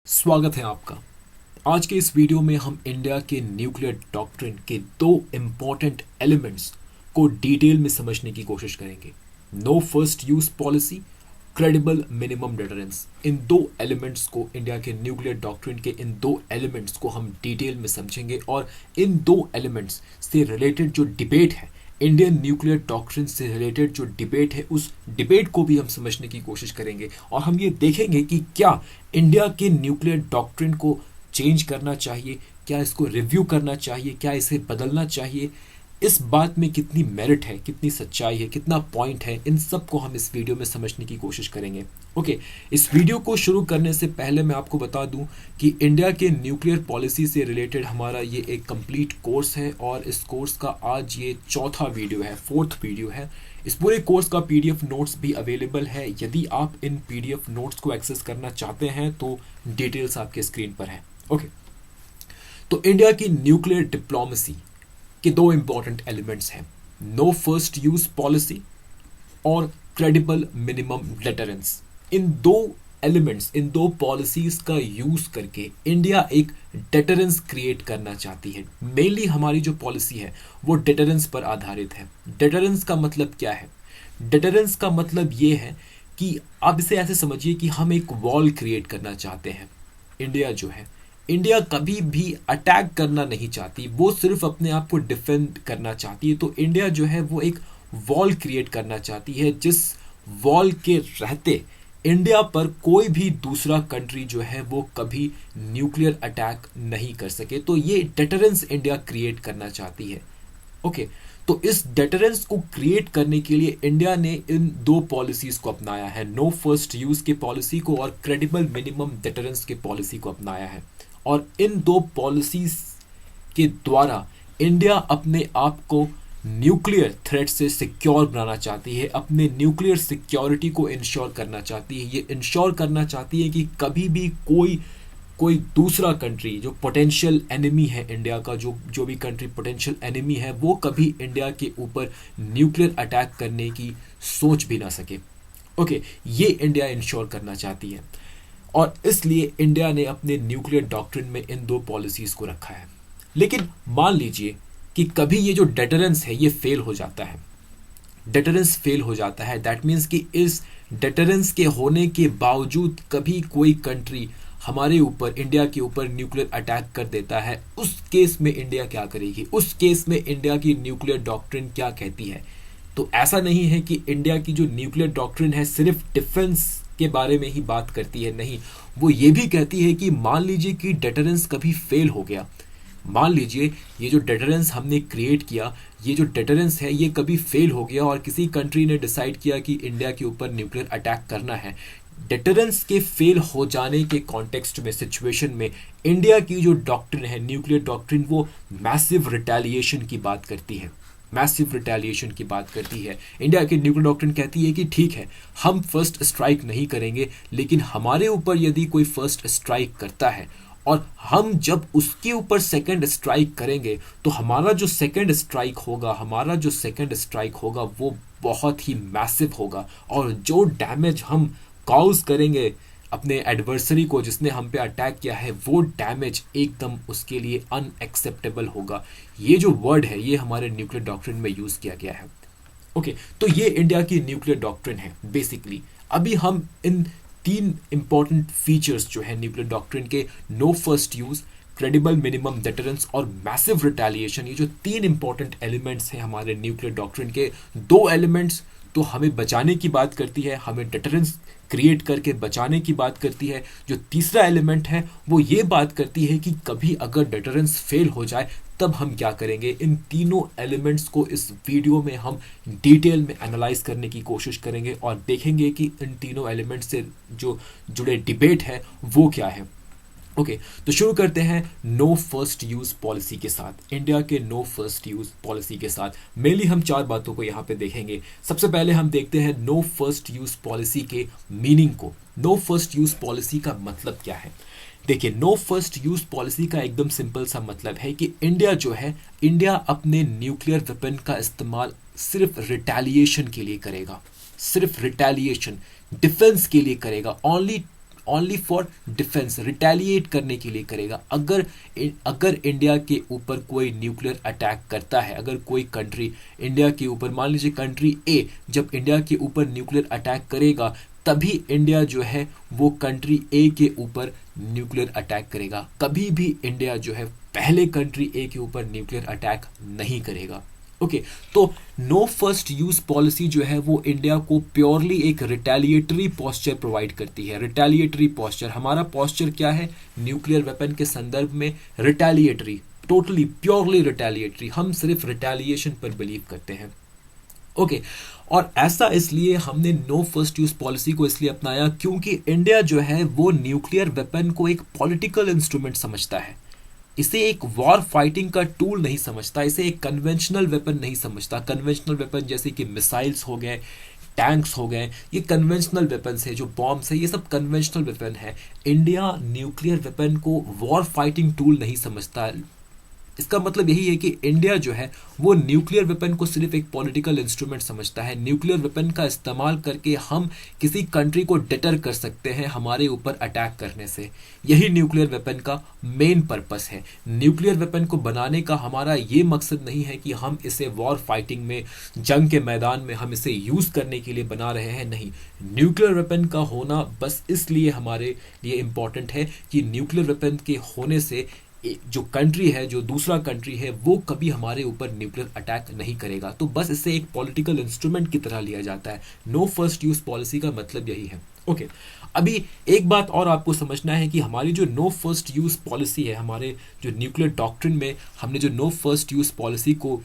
स्वागत है आपका। आज के इस वीडियो में हम इंडिया के न्यूक्लियर डॉक्ट्रिन के दो इम्पॉर्टेंट एलिमेंट्स को डिटेल में समझने की कोशिश करेंगे। No first use policy, credible minimum deterrence. इन दो एलिमेंट्स को, इंडिया के न्यूक्लियर डॉक्ट्रिन के इन दो एलिमेंट्स को हम डिटेल में समझेंगे और इन दो एलिमेंट्स से रिलेटेड जो डिबेट है, इंडियन न्यूक्लियर डॉक्ट्रिन से रिलेटेड जो डिबेट है, उस डिबेट को भी हम समझने की कोशिश करेंगे और हम ये देखेंगे कि क्या इंडिया के न्यूक्लियर डॉक्ट्रिन को चेंज करना चाहिए, क्या इसको रिव्यू करना चाहिए, क्या इसे बदलना चाहिए, इस बात में कितनी मेरिट है, कितनी सच्चाई है, कितना पॉइंट है, इन सब को हम इस वीडियो में समझने की कोशिश करेंगे। ओके, इस वीडियो को शुरू करने से पहले मैं आपको बता दूं कि इंडिया के न्यूक्लियर पॉलिसी से रिलेटेड हमारा ये एक कंप्लीट कोर्स है और इस कोर्स का आज ये चौथा वीडियो है, फोर्थ वीडियो है। इस पूरे कोर्स का पीडीएफ नोट्स भी अवेलेबल है। यदि आप इन पीडीएफ नोट्स को एक्सेस करना चाहते हैं तो डिटेल्स आपके स्क्रीन पर है। ओके, तो इंडिया की न्यूक्लियर डिप्लोमेसी के दो इंपॉर्टेंट एलिमेंट्स हैं, नो फर्स्ट यूज पॉलिसी और क्रेडिबल मिनिमम डिटरेंस। इन दो एलिमेंट्स, इन दो पॉलिसीज का यूज करके इंडिया एक डिटरेंस क्रिएट करना चाहती है। मेनली हमारी जो पॉलिसी है वो डिटरेंस पर आधारित है। डिटरेंस का मतलब क्या है? डिटरेंस का मतलब ये है कि आप इसे ऐसे समझिए कि हम एक वॉल क्रिएट करना चाहते हैं। इंडिया जो है, इंडिया कभी भी अटैक करना नहीं चाहती, वो सिर्फ अपने आप को डिफेंड करना चाहती है। तो इंडिया जो है वो एक वॉल क्रिएट करना चाहती है, जिस वॉल के रहते इंडिया पर कोई भी दूसरा कंट्री जो है वो कभी न्यूक्लियर अटैक नहीं कर सके। तो ये डिटरेंस इंडिया क्रिएट करना चाहती है। ओके, तो इस डिटरेंस को क्रिएट करने के लिए इंडिया ने इन दो पॉलिसीज को अपनाया है, नो फर्स्ट यूज के पॉलिसी को और क्रेडिबल मिनिमम डिटरेंस के पॉलिसी को अपनाया है। और इन दो पॉलिसीज के द्वारा इंडिया अपने आप को न्यूक्लियर थ्रेट से सिक्योर बनाना चाहती है, अपने न्यूक्लियर सिक्योरिटी को इंश्योर करना चाहती है। ये इंश्योर करना चाहती है कि कभी भी कोई दूसरा कंट्री जो पोटेंशियल एनिमी है इंडिया का, जो भी कंट्री पोटेंशियल एनिमी है, वो कभी इंडिया के ऊपर न्यूक्लियर अटैक करने की सोच भी ना सके। ओके, ये इंडिया इंश्योर करना चाहती है और इसलिए इंडिया ने अपने न्यूक्लियर डॉक्ट्रिन में इन दो पॉलिसीज को रखा है। लेकिन मान लीजिए कि कभी ये जो डिटरेंस है ये फेल हो जाता है, डिटरेंस फेल हो जाता है, दैट मीन्स कि इस डिटरेंस के होने के बावजूद कभी कोई कंट्री हमारे ऊपर, इंडिया के ऊपर न्यूक्लियर अटैक कर देता है। उस केस में इंडिया क्या करेगी? उस केस में इंडिया की न्यूक्लियर डॉक्ट्रिन क्या कहती है? तो ऐसा नहीं है कि इंडिया की जो न्यूक्लियर डॉक्ट्रिन है सिर्फ डिफेंस के बारे में ही बात करती है, नहीं, वो ये भी कहती है कि मान लीजिए कि डिटरेंस कभी फेल हो गया, मान लीजिए ये जो डिटरेंस हमने क्रिएट किया, ये जो डिटरेंस है ये कभी फेल हो गया और किसी कंट्री ने डिसाइड किया कि इंडिया के ऊपर न्यूक्लियर अटैक करना है। डिटरेंस के फेल हो जाने के कॉन्टेक्स्ट में, सिचुएशन में, इंडिया की जो डॉक्ट्रिन है, न्यूक्लियर डॉक्ट्रिन, वो मैसिव रिटेलिएशन की बात करती है। मैसिव रिटेलिएशन की बात करती है। इंडिया की न्यूक्लियर डॉक्ट्रिन कहती है कि ठीक है, हम फर्स्ट स्ट्राइक नहीं करेंगे, लेकिन हमारे ऊपर यदि कोई फर्स्ट स्ट्राइक करता है और हम जब उसके ऊपर सेकंड स्ट्राइक करेंगे तो हमारा जो सेकंड स्ट्राइक होगा वो बहुत ही मैसिव होगा और जो डैमेज हम कॉज करेंगे अपने एडवर्सरी को, जिसने हम पे अटैक किया है, वो डैमेज एकदम उसके लिए अनएक्सेप्टेबल होगा। ये जो वर्ड है ये हमारे न्यूक्लियर डॉक्ट्रिन में यूज किया गया है। ओके, तो ये इंडिया की न्यूक्लियर डॉक्ट्रिन है बेसिकली। अभी हम इन तीन इंपॉर्टेंट फीचर्स जो है न्यूक्लियर डॉक्ट्रिन के, no first use, credible minimum deterrence और मैसिव रिटेलिएशन, ये जो तीन इंपॉर्टेंट एलिमेंट्स हैं हमारे न्यूक्लियर डॉक्ट्रिन के, दो एलिमेंट्स तो हमें बचाने की बात करती है, हमें डिटरेंस क्रिएट करके बचाने की बात करती है। जो तीसरा एलिमेंट है वो ये बात करती है कि कभी अगर डिटरेंस फेल हो जाए तब हम क्या करेंगे। इन तीनों एलिमेंट्स को इस वीडियो में हम डिटेल में एनालाइज करने की कोशिश करेंगे और देखेंगे कि इन तीनों एलिमेंट्स से जो जुड़े डिबेट है वो क्या है। ओके, तो शुरू करते हैं नो फर्स्ट यूज पॉलिसी के साथ। इंडिया के नो फर्स्ट यूज पॉलिसी के साथ मेनली हम चार बातों को यहाँ पे देखेंगे। सबसे पहले हम देखते हैं नो फर्स्ट यूज पॉलिसी के मीनिंग को। नो फर्स्ट यूज पॉलिसी का मतलब क्या है? देखिए, नो फर्स्ट यूज पॉलिसी का एकदम सिंपल सा मतलब है कि इंडिया जो है, इंडिया अपने न्यूक्लियर वेपन का इस्तेमाल सिर्फ रिटेलिएशन के लिए करेगा, सिर्फ रिटेलिएशन, डिफेंस के लिए करेगा, only only for defence, retaliate करने के लिए करेगा। अगर इंडिया के ऊपर कोई न्यूक्लियर अटैक करता है, अगर कोई कंट्री इंडिया के ऊपर, मान लीजिए कंट्री ए जब इंडिया के ऊपर न्यूक्लियर अटैक करेगा, तभी इंडिया जो है वो कंट्री ए के ऊपर न्यूक्लियर अटैक करेगा। कभी भी इंडिया जो है पहले कंट्री ए के ऊपर न्यूक्लियर अटैक नहीं करेगा। ओके, तो नो फर्स्ट यूज पॉलिसी जो है वो इंडिया को प्योरली एक रिटेलिएटरी पोस्चर प्रोवाइड करती है। रिटेलिएटरी पोस्चर, हमारा पोस्चर क्या है न्यूक्लियर वेपन के संदर्भ में? Retaliatory, totally purely retaliatory. हम सिर्फ रिटेलिएशन पर बिलीव करते हैं। ओके, और ऐसा इसलिए हमने नो फर्स्ट यूज पॉलिसी को इसलिए अपनाया क्योंकि इंडिया जो है वो न्यूक्लियर वेपन को एक पॉलिटिकल इंस्ट्रूमेंट समझता है। इसे एक वॉर फाइटिंग का टूल नहीं समझता, इसे एक कन्वेंशनल वेपन नहीं समझता। कन्वेंशनल वेपन जैसे कि मिसाइल्स हो गए, टैंक्स हो गए, ये कन्वेंशनल वेपन्स है। जो बॉम्ब्स है ये सब कन्वेंशनल वेपन है। इंडिया न्यूक्लियर वेपन को वॉर फाइटिंग टूल नहीं समझता। इसका मतलब यही है कि इंडिया जो है वो न्यूक्लियर वेपन को सिर्फ एक पॉलिटिकल इंस्ट्रूमेंट समझता है। न्यूक्लियर वेपन का इस्तेमाल करके हम किसी कंट्री को डिटर कर सकते हैं हमारे ऊपर अटैक करने से। यही न्यूक्लियर वेपन का मेन पर्पस है। न्यूक्लियर वेपन को बनाने का हमारा ये मकसद नहीं है कि हम इसे वॉर फाइटिंग में, जंग के मैदान में हम इसे यूज करने के लिए बना रहे हैं। नहीं, न्यूक्लियर वेपन का होना बस इसलिए हमारे लिए इंपॉर्टेंट है कि न्यूक्लियर वेपन के होने से जो कंट्री है, जो दूसरा कंट्री है, वो कभी हमारे ऊपर न्यूक्लियर अटैक नहीं करेगा। तो बस इसे एक पॉलिटिकल इंस्ट्रूमेंट की तरह लिया जाता है। नो फर्स्ट यूज पॉलिसी का मतलब यही है। ओके, अभी एक बात और आपको समझना है कि हमारी जो नो फर्स्ट यूज पॉलिसी है, हमारे जो न्यूक्लियर डॉक्ट्रिन में हमने जो नो फर्स्ट यूज पॉलिसी को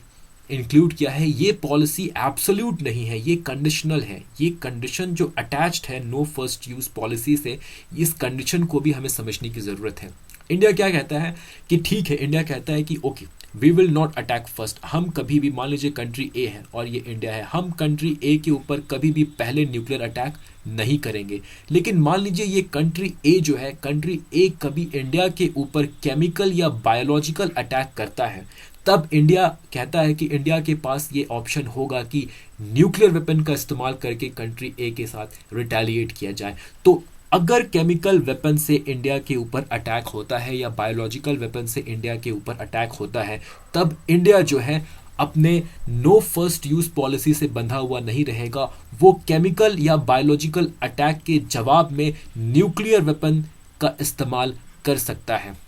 इंक्लूड किया है, ये पॉलिसी एब्सोल्यूट नहीं है, ये कंडीशनल है। ये कंडीशन जो अटैच्ड है नो फर्स्ट यूज पॉलिसी से, इस कंडीशन को भी हमें समझने की जरूरत है। इंडिया क्या कहता है कि ठीक है, इंडिया कहता है कि okay we will not attack first. हम कभी भी, मान लीजिए कंट्री ए है और ये इंडिया है, हम कंट्री ए के ऊपर कभी भी पहले न्यूक्लियर अटैक नहीं करेंगे। लेकिन मान लीजिए ये कंट्री ए जो है, कंट्री ए कभी इंडिया के ऊपर केमिकल या बायोलॉजिकल अटैक करता है, तब इंडिया कहता है कि इंडिया के पास ये ऑप्शन होगा कि न्यूक्लियर वेपन का इस्तेमाल करके कंट्री ए के साथ रिटेलिएट किया जाए। तो अगर केमिकल वेपन से इंडिया के ऊपर अटैक होता है या बायोलॉजिकल वेपन से इंडिया के ऊपर अटैक होता है, तब इंडिया जो है अपने नो फर्स्ट यूज पॉलिसी से बंधा हुआ नहीं रहेगा। वो केमिकल या बायोलॉजिकल अटैक के जवाब में न्यूक्लियर वेपन का इस्तेमाल कर सकता है।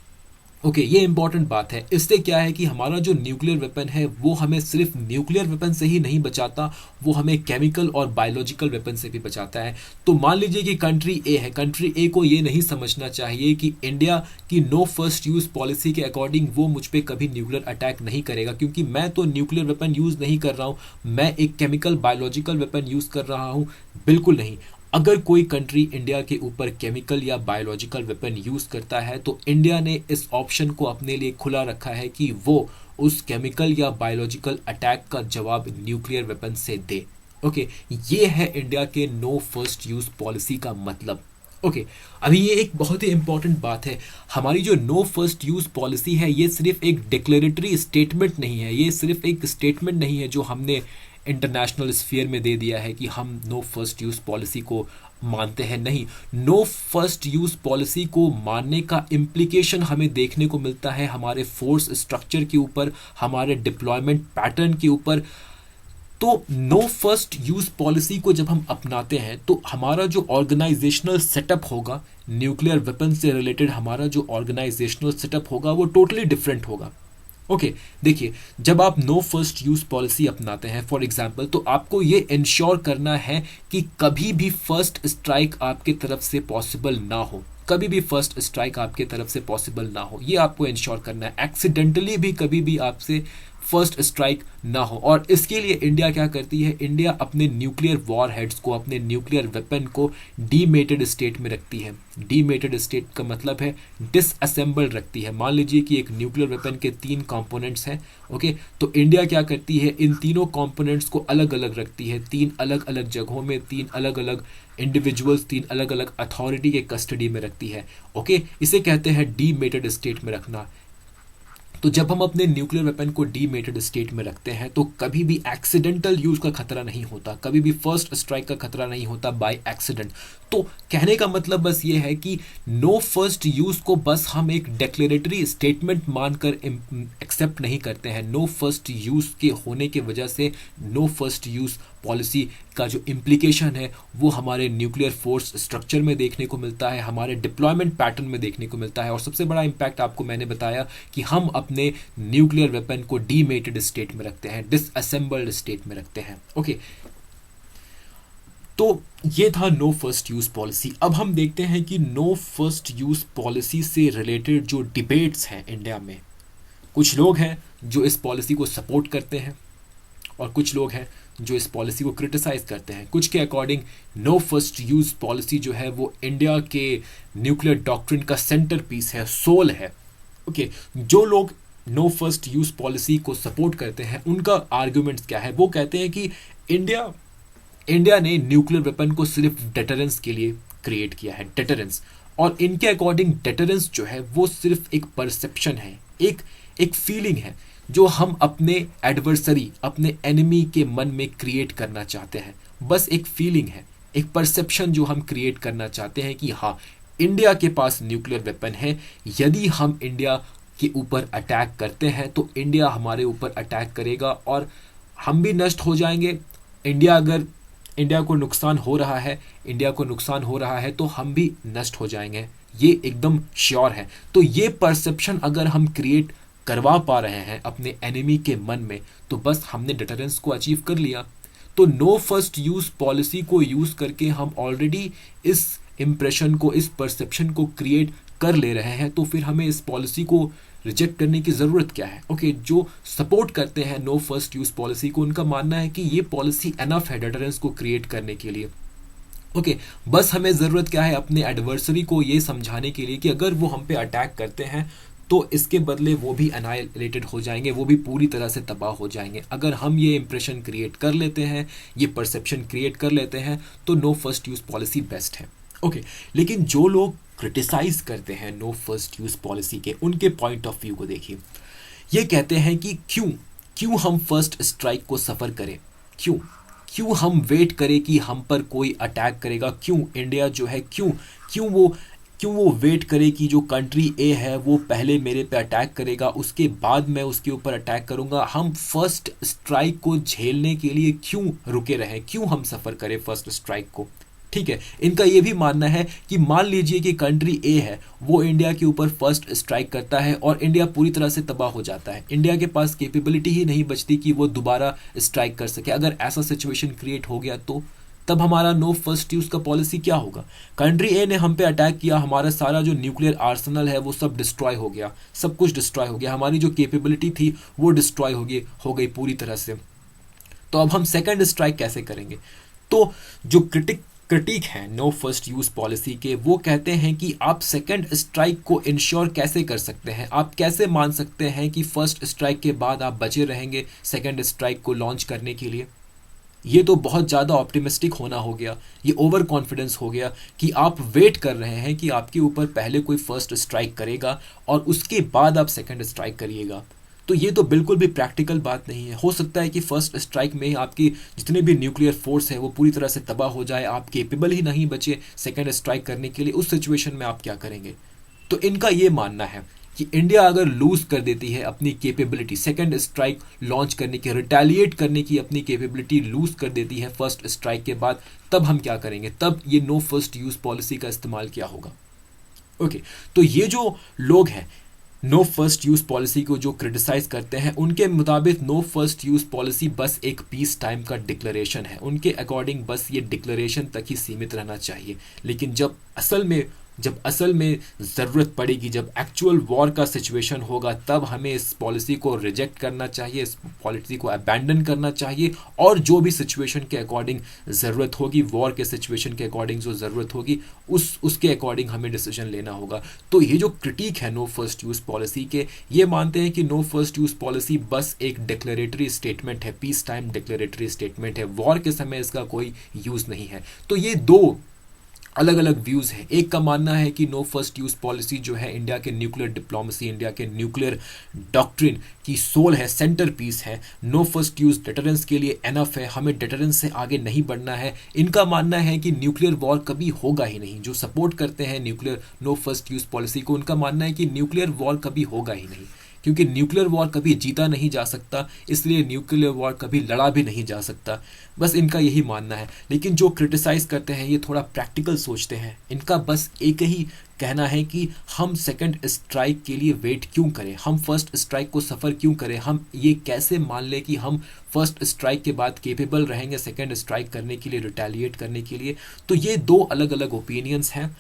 ओके, ये इंपॉर्टेंट बात है। इससे क्या है कि हमारा जो न्यूक्लियर वेपन है वो हमें सिर्फ न्यूक्लियर वेपन से ही नहीं बचाता, वो हमें केमिकल और बायोलॉजिकल वेपन से भी बचाता है। तो मान लीजिए कि कंट्री ए है, कंट्री ए को ये नहीं समझना चाहिए कि इंडिया की नो फर्स्ट यूज पॉलिसी के अकॉर्डिंग वो मुझ पे कभी न्यूक्लियर अटैक नहीं करेगा, क्योंकि मैं तो न्यूक्लियर वेपन यूज नहीं कर रहा हूँ, मैं एक केमिकल बायोलॉजिकल वेपन यूज कर रहा हूँ। बिल्कुल नहीं। अगर कोई कंट्री इंडिया के ऊपर केमिकल या बायोलॉजिकल वेपन यूज करता है तो इंडिया ने इस ऑप्शन को अपने लिए खुला रखा है कि वो उस केमिकल या बायोलॉजिकल अटैक का जवाब न्यूक्लियर वेपन से दे। ओके, ये है इंडिया के नो फर्स्ट यूज पॉलिसी का मतलब। ओके, अभी ये एक बहुत ही इंपॉर्टेंट बात है। हमारी जो नो फर्स्ट यूज पॉलिसी है ये सिर्फ एक डिक्लेरेटरी स्टेटमेंट नहीं है, ये सिर्फ एक स्टेटमेंट नहीं है जो हमने इंटरनेशनल स्फीयर में दे दिया है कि हम नो फर्स्ट यूज पॉलिसी को मानते हैं। नहीं, नो फर्स्ट यूज पॉलिसी को मानने का इम्प्लीकेशन हमें देखने को मिलता है हमारे फोर्स स्ट्रक्चर के ऊपर, हमारे डिप्लॉयमेंट पैटर्न के ऊपर। तो नो फर्स्ट यूज पॉलिसी को जब हम अपनाते हैं तो हमारा जो ऑर्गेनाइजेशनल सेटअप होगा, न्यूक्लियर वेपन से रिलेटेड हमारा जो ऑर्गेनाइजेशनल सेटअप होगा वो टोटली डिफरेंट होगा। ओके, देखिए, जब आप नो फर्स्ट यूज पॉलिसी अपनाते हैं फॉर एग्जांपल, तो आपको ये इंश्योर करना है कि कभी भी फर्स्ट स्ट्राइक आपके तरफ से पॉसिबल ना हो, कभी भी फर्स्ट स्ट्राइक आपके तरफ से पॉसिबल ना हो, ये आपको इंश्योर करना है। एक्सीडेंटली भी कभी भी आपसे फर्स्ट स्ट्राइक ना हो। और इसके लिए इंडिया क्या करती है, इंडिया अपने न्यूक्लियर वॉर हेड्स को, अपने न्यूक्लियर वेपन को डीमेटेड स्टेट में रखती है। डीमेटेड स्टेट का मतलब है डिसअसेंबल रखती है। मान लीजिए कि एक न्यूक्लियर वेपन के 3 कंपोनेंट्स हैं, ओके, तो इंडिया क्या करती है, इन तीनों कंपोनेंट्स को अलग अलग रखती है, 3 अलग अलग जगहों में, 3 अलग अलग इंडिविजुअल्स, 3 अलग अलग अथॉरिटी के कस्टडी में रखती है। ओके, इसे कहते हैं डीमेटेड स्टेट में रखना। तो जब हम अपने न्यूक्लियर वेपन को डीमेटेड स्टेट में रखते हैं तो कभी भी एक्सीडेंटल यूज का खतरा नहीं होता, कभी भी फर्स्ट स्ट्राइक का खतरा नहीं होता बाय एक्सीडेंट। तो कहने का मतलब बस ये है कि नो फर्स्ट यूज को बस हम एक डेक्लेरेटरी स्टेटमेंट मानकर एक्सेप्ट नहीं करते हैं। नो फर्स्ट यूज के होने की वजह से नो फर्स्ट यूज पॉलिसी का जो इम्प्लीकेशन है वो हमारे न्यूक्लियर फोर्स स्ट्रक्चर में देखने को मिलता है, हमारे डिप्लॉयमेंट पैटर्न में देखने को मिलता है, और सबसे बड़ा इम्पैक्ट आपको मैंने बताया कि हम अपने न्यूक्लियर वेपन को डीमेटेड स्टेट में रखते हैं, डिसअसेंबल्ड स्टेट में रखते हैं। ओके, तो ये था नो फर्स्ट यूज पॉलिसी। अब हम देखते हैं कि नो फर्स्ट यूज पॉलिसी से रिलेटेड जो डिबेट्स हैं इंडिया में, कुछ लोग हैं जो इस पॉलिसी को सपोर्ट करते हैं और कुछ लोग हैं जो इस पॉलिसी को क्रिटिसाइज करते हैं। कुछ के according no first use policy जो है वो इंडिया के न्यूक्लियर डॉक्ट्रिन का सेंटर पीस है, सोल है। ओके, जो लोग नो फर्स्ट यूज पॉलिसी को सपोर्ट करते हैं उनका आर्ग्यूमेंट्स क्या है? वो कहते हैं कि इंडिया ने न्यूक्लियर वेपन को सिर्फ डेटरेंस के लिए क्रिएट किया है, डेटरेंस। और इनके अकॉर्डिंग डेटरेंस जो है वो सिर्फ एक परसेप्शन है, एक फीलिंग है जो हम अपने एडवर्सरी, अपने एनिमी के मन में क्रिएट करना चाहते हैं। बस एक फीलिंग है, एक परसेप्शन जो हम क्रिएट करना चाहते हैं कि हाँ, इंडिया के पास न्यूक्लियर वेपन है, यदि हम इंडिया के ऊपर अटैक करते हैं तो इंडिया हमारे ऊपर अटैक करेगा और हम भी नष्ट हो जाएंगे। इंडिया को नुकसान हो रहा है तो हम भी नष्ट हो जाएंगे, ये एकदम श्योर है। तो ये परसेप्शन अगर हम क्रिएट करवा पा रहे हैं अपने एनिमी के मन में तो बस हमने डिटरेंस को अचीव कर लिया। तो नो फर्स्ट यूज पॉलिसी को यूज करके हम ऑलरेडी इस इंप्रेशन को, इस परसेप्शन को क्रिएट कर ले रहे हैं, तो फिर हमें इस पॉलिसी को रिजेक्ट करने की ज़रूरत क्या है? ओके, जो सपोर्ट करते हैं नो फर्स्ट यूज पॉलिसी को, उनका मानना है कि ये पॉलिसी एनफ है डिटरेंस को क्रिएट करने के लिए। ओके, बस हमें ज़रूरत क्या है? अपने एडवर्सरी को ये समझाने के लिए कि अगर वो हम पे अटैक करते हैं तो इसके बदले वो भी अनाइलेटेड हो जाएंगे, वो भी पूरी तरह से तबाह हो जाएंगे। अगर हम ये इंप्रेशन क्रिएट कर लेते हैं, ये परसेप्शन क्रिएट कर लेते हैं, तो no first use policy best है। ओके, लेकिन जो लोग क्रिटिसाइज करते हैं नो फर्स्ट यूज पॉलिसी के, उनके पॉइंट ऑफ व्यू को देखिए। ये कहते हैं कि क्यों हम फर्स्ट स्ट्राइक को सफ़र करें, क्यों हम वेट करें कि हम पर कोई अटैक करेगा, क्यों इंडिया जो है क्यों वो वेट करे कि जो कंट्री ए है वो पहले मेरे पे अटैक करेगा, उसके बाद मैं उसके ऊपर अटैक करूंगा। हम फर्स्ट स्ट्राइक को झेलने के लिए क्यों रुके रहें, क्यों हम सफ़र करें फर्स्ट स्ट्राइक को? ठीक है, इनका ये भी मानना है कि मान लीजिए कि कंट्री ए है, वो इंडिया के ऊपर फर्स्ट स्ट्राइक करता है और इंडिया पूरी तरह से तबाह हो जाता है, इंडिया के पास कैपेबिलिटी ही नहीं बचती कि वो दोबारा स्ट्राइक कर सके। अगर ऐसा सिचुएशन क्रिएट हो गया तो तब हमारा नो फर्स्ट यूज का पॉलिसी क्या होगा? कंट्री ए ने हम पे अटैक किया, हमारा सारा जो न्यूक्लियर आर्सेनल है वो सब डिस्ट्रॉय हो गया, सब कुछ डिस्ट्रॉय हो गया, हमारी जो कैपेबिलिटी थी वो डिस्ट्रॉय हो गई पूरी तरह से। तो अब हम सेकंड स्ट्राइक कैसे करेंगे? तो जो क्रिटिक है नो फर्स्ट यूज पॉलिसी के, वो कहते हैं कि आप सेकंड स्ट्राइक को इंश्योर कैसे कर सकते हैं? आप कैसे मान सकते हैं कि फर्स्ट स्ट्राइक के बाद आप बचे रहेंगे सेकंड स्ट्राइक को लॉन्च करने के लिए? ये तो बहुत ज़्यादा ऑप्टिमिस्टिक होना हो गया, ये ओवर कॉन्फिडेंस हो गया कि आप वेट कर रहे हैं कि आपके ऊपर पहले कोई फर्स्ट स्ट्राइक करेगा और उसके बाद आप सेकंड स्ट्राइक करिएगा। तो ये तो बिल्कुल भी प्रैक्टिकल बात नहीं है। हो सकता है कि फर्स्ट स्ट्राइक में आपकी जितने भी न्यूक्लियर फोर्स है वो पूरी तरह से तबाह हो जाए, आप केपेबल ही नहीं बचे सेकंड स्ट्राइक करने के लिए। उस सिचुएशन में आप क्या करेंगे? तो इनका ये मानना है कि इंडिया अगर लूज कर देती है अपनी कैपेबिलिटी सेकंड स्ट्राइक लॉन्च करने की, रिटेलिएट करने की अपनी कैपेबिलिटी लूज कर देती है फर्स्ट स्ट्राइक के बाद, तब हम क्या करेंगे? तब ये नो फर्स्ट यूज पॉलिसी का इस्तेमाल क्या होगा? ओके, तो ये जो लोग हैं नो फर्स्ट यूज पॉलिसी को जो क्रिटिसाइज करते हैं, उनके मुताबिक नो फर्स्ट यूज पॉलिसी बस एक पीस टाइम का डिक्लेरेशन है। उनके अकॉर्डिंग बस ये डिक्लेरेशन तक ही सीमित रहना चाहिए, लेकिन जब असल में ज़रूरत पड़ेगी, जब एक्चुअल वॉर का सिचुएशन होगा, तब हमें इस पॉलिसी को रिजेक्ट करना चाहिए, इस पॉलिसी को अबैंडन करना चाहिए, और जो भी सिचुएशन के अकॉर्डिंग ज़रूरत होगी, वॉर के सिचुएशन के अकॉर्डिंग जो ज़रूरत होगी, उसके अकॉर्डिंग हमें डिसीजन लेना होगा। तो ये जो क्रिटिक है नो फर्स्ट यूज़ पॉलिसी के, ये मानते हैं कि नो फर्स्ट यूज़ पॉलिसी बस एक डिक्लेरेटरी स्टेटमेंट है, पीस टाइम डिक्लेरेटरी स्टेटमेंट है, वॉर के समय इसका कोई यूज़ नहीं है। तो ये दो अलग अलग व्यूज़ हैं। एक का मानना है कि नो फर्स्ट यूज़ पॉलिसी जो है इंडिया के न्यूक्लियर डिप्लोमेसी, इंडिया के न्यूक्लियर डॉक्ट्रिन की सोल है, सेंटर पीस है। नो फर्स्ट यूज़ डिटरेंस के लिए एनफ है, हमें डिटरेंस से आगे नहीं बढ़ना है। इनका मानना है कि न्यूक्लियर वॉर कभी होगा ही नहीं। जो सपोर्ट करते हैं nuclear no first use policy को, उनका मानना है कि न्यूक्लियर वॉर कभी होगा ही नहीं, क्योंकि न्यूक्लियर वॉर कभी जीता नहीं जा सकता, इसलिए न्यूक्लियर वॉर कभी लड़ा भी नहीं जा सकता। बस इनका यही मानना है। लेकिन जो क्रिटिसाइज़ करते हैं ये थोड़ा प्रैक्टिकल सोचते हैं। इनका बस एक ही कहना है कि हम सेकंड स्ट्राइक के लिए वेट क्यों करें, हम फर्स्ट स्ट्राइक को सफ़र क्यों करें, हम ये कैसे मान लें कि हम फर्स्ट स्ट्राइक के बाद केपेबल रहेंगे सेकंड स्ट्राइक करने के लिए, रिटेलिएट करने के लिए। तो ये दो अलग अलग ओपिनियंस हैं।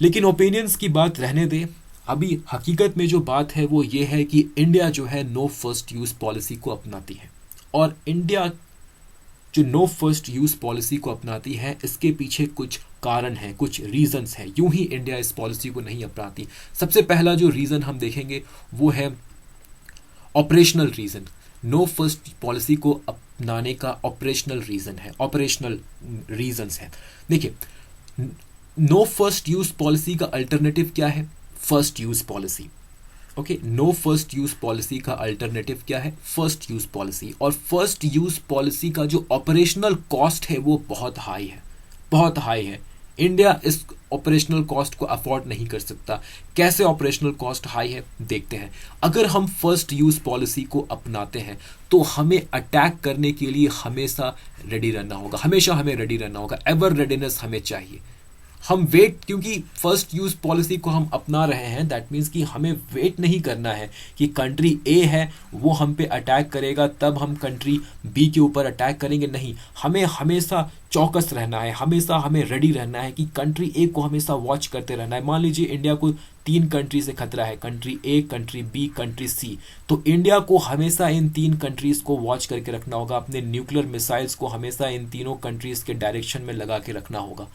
लेकिन ओपिनियंस की बात रहने दें, अभी हकीकत में जो बात है वो ये है कि इंडिया जो है नो फर्स्ट यूज़ पॉलिसी को अपनाती है। और इंडिया जो नो फर्स्ट यूज़ पॉलिसी को अपनाती है, इसके पीछे कुछ कारण हैं, कुछ रीजंस हैं। यूं ही इंडिया इस पॉलिसी को नहीं अपनाती। सबसे पहला जो रीज़न हम देखेंगे वो है operational reason. No first policy को अपनाने का ऑपरेशनल रीज़न है, ऑपरेशनल रीजंस हैं। देखिए, नो फर्स्ट यूज़ पॉलिसी का अल्टरनेटिव क्या है? First use policy. Okay, no first use policy का अल्टरनेटिव क्या है? First use policy. और फर्स्ट यूज़ पॉलिसी का जो ऑपरेशनल कॉस्ट है वो बहुत हाई है, बहुत हाई है। इंडिया इस ऑपरेशनल कॉस्ट को अफोर्ड नहीं कर सकता। कैसे ऑपरेशनल कॉस्ट हाई है देखते हैं। अगर हम फर्स्ट यूज़ पॉलिसी को अपनाते हैं तो हमें अटैक करने के लिए हमेशा रेडी रहना होगा, हमेशा हमें रेडी रहना होगा। एवर रेडीनेस हमें चाहिए। हम वेट, क्योंकि फर्स्ट यूज़ पॉलिसी को हम अपना रहे हैं, दैट मीन्स कि हमें वेट नहीं करना है कि कंट्री ए है वो हम पे अटैक करेगा तब हम कंट्री बी के ऊपर अटैक करेंगे। नहीं, हमें हमेशा चौकस रहना है, हमेशा हमें रेडी रहना है कि कंट्री ए को हमेशा वॉच करते रहना है। मान लीजिए इंडिया को 3 कंट्री से खतरा है, कंट्री ए, कंट्री बी, कंट्री सी। तो इंडिया को हमेशा इन 3 कंट्रीज़ को वॉच करके रखना होगा। अपने न्यूक्लियर मिसाइल्स को हमेशा इन तीनों कंट्रीज़ के डायरेक्शन में लगा के रखना होगा।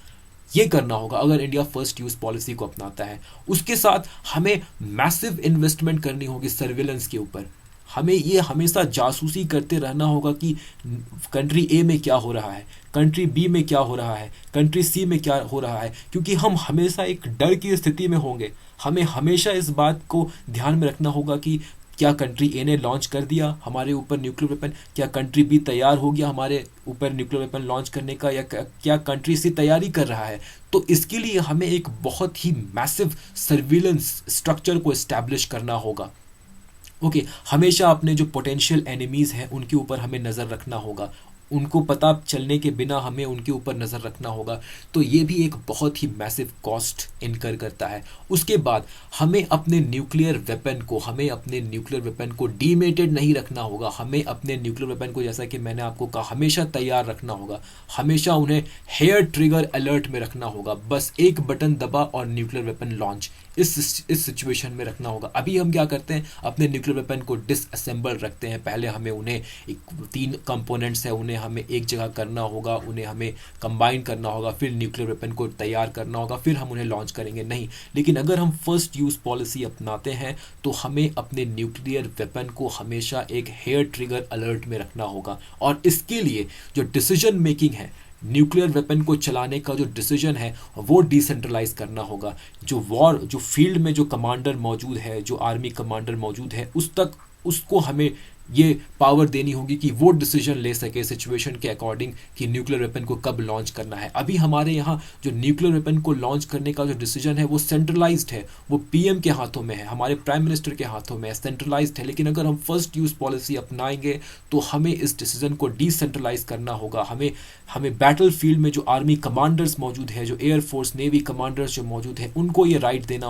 ये करना होगा अगर इंडिया फर्स्ट यूज़ पॉलिसी को अपनाता है। उसके साथ हमें मैसिव इन्वेस्टमेंट करनी होगी सर्विलेंस के ऊपर। हमें ये हमेशा जासूसी करते रहना होगा कि कंट्री ए में क्या हो रहा है, कंट्री बी में क्या हो रहा है, कंट्री सी में क्या हो रहा है, क्योंकि हम हमेशा एक डर की स्थिति में होंगे। हमें हमेशा इस बात को ध्यान में रखना होगा कि क्या कंट्री ए ने लॉन्च कर दिया हमारे ऊपर न्यूक्लियर वेपन, क्या कंट्री बी तैयार हो गया हमारे ऊपर न्यूक्लियर वेपन लॉन्च करने का, या क्या कंट्री सी तैयारी कर रहा है। तो इसके लिए हमें एक बहुत ही मैसिव सर्विलेंस स्ट्रक्चर को एस्टैब्लिश करना होगा। ओके, हमेशा अपने जो पोटेंशियल एनिमीज़ हैं उनके ऊपर हमें नज़र रखना होगा। उनको पता चलने के बिना हमें उनके ऊपर नज़र रखना होगा। तो ये भी एक बहुत ही मैसिव कॉस्ट इनकर करता है। उसके बाद हमें अपने न्यूक्लियर वेपन को डीमेटेड नहीं रखना होगा। हमें अपने न्यूक्लियर वेपन को, जैसा कि मैंने आपको कहा, हमेशा तैयार रखना होगा। हमेशा उन्हें हेयर ट्रिगर अलर्ट में रखना होगा। बस एक बटन दबा और न्यूक्लियर वेपन लॉन्च, इस सिचुएशन में रखना होगा। अभी हम क्या करते हैं, अपने न्यूक्लियर वेपन को डिसअसेंबल रखते हैं। पहले हमें उन्हें 3 कंपोनेंट्स हैं, उन्हें हमें एक जगह करना होगा, उन्हें हमें कंबाइन करना होगा, फिर न्यूक्लियर वेपन को तैयार करना होगा, फिर हम उन्हें लॉन्च करेंगे। नहीं, लेकिन अगर हम फर्स्ट यूज़ पॉलिसी अपनाते हैं तो हमें अपने न्यूक्लियर वेपन को हमेशा एक हेयर ट्रिगर अलर्ट में रखना होगा। और इसके लिए जो डिसीजन मेकिंग है, न्यूक्लियर वेपन को चलाने का जो डिसीजन है वो डिसेंट्रलाइज करना होगा। जो फील्ड में जो कमांडर मौजूद है, जो आर्मी कमांडर मौजूद है, उसको हमें ये पावर देनी होगी कि वो डिसीजन ले सके सिचुएशन के अकॉर्डिंग कि न्यूक्लियर वेपन को कब लॉन्च करना है। अभी हमारे यहाँ जो न्यूक्लियर वेपन को लॉन्च करने का जो डिसीजन है वो सेंट्रलाइज्ड है, वो पीएम के हाथों में है, हमारे प्राइम मिनिस्टर के हाथों में है, सेंट्रलाइज्ड है। लेकिन अगर हम फर्स्ट यूज़ पॉलिसी अपनाएंगे तो हमें इस डिसीजन को डिसेंट्रलाइज करना होगा। हमें बैटल फील्ड में जो आर्मी कमांडर्स मौजूद है, जो एयरफोर्स नेवी कमांडर्स जो मौजूद है, उनको ये राइट देना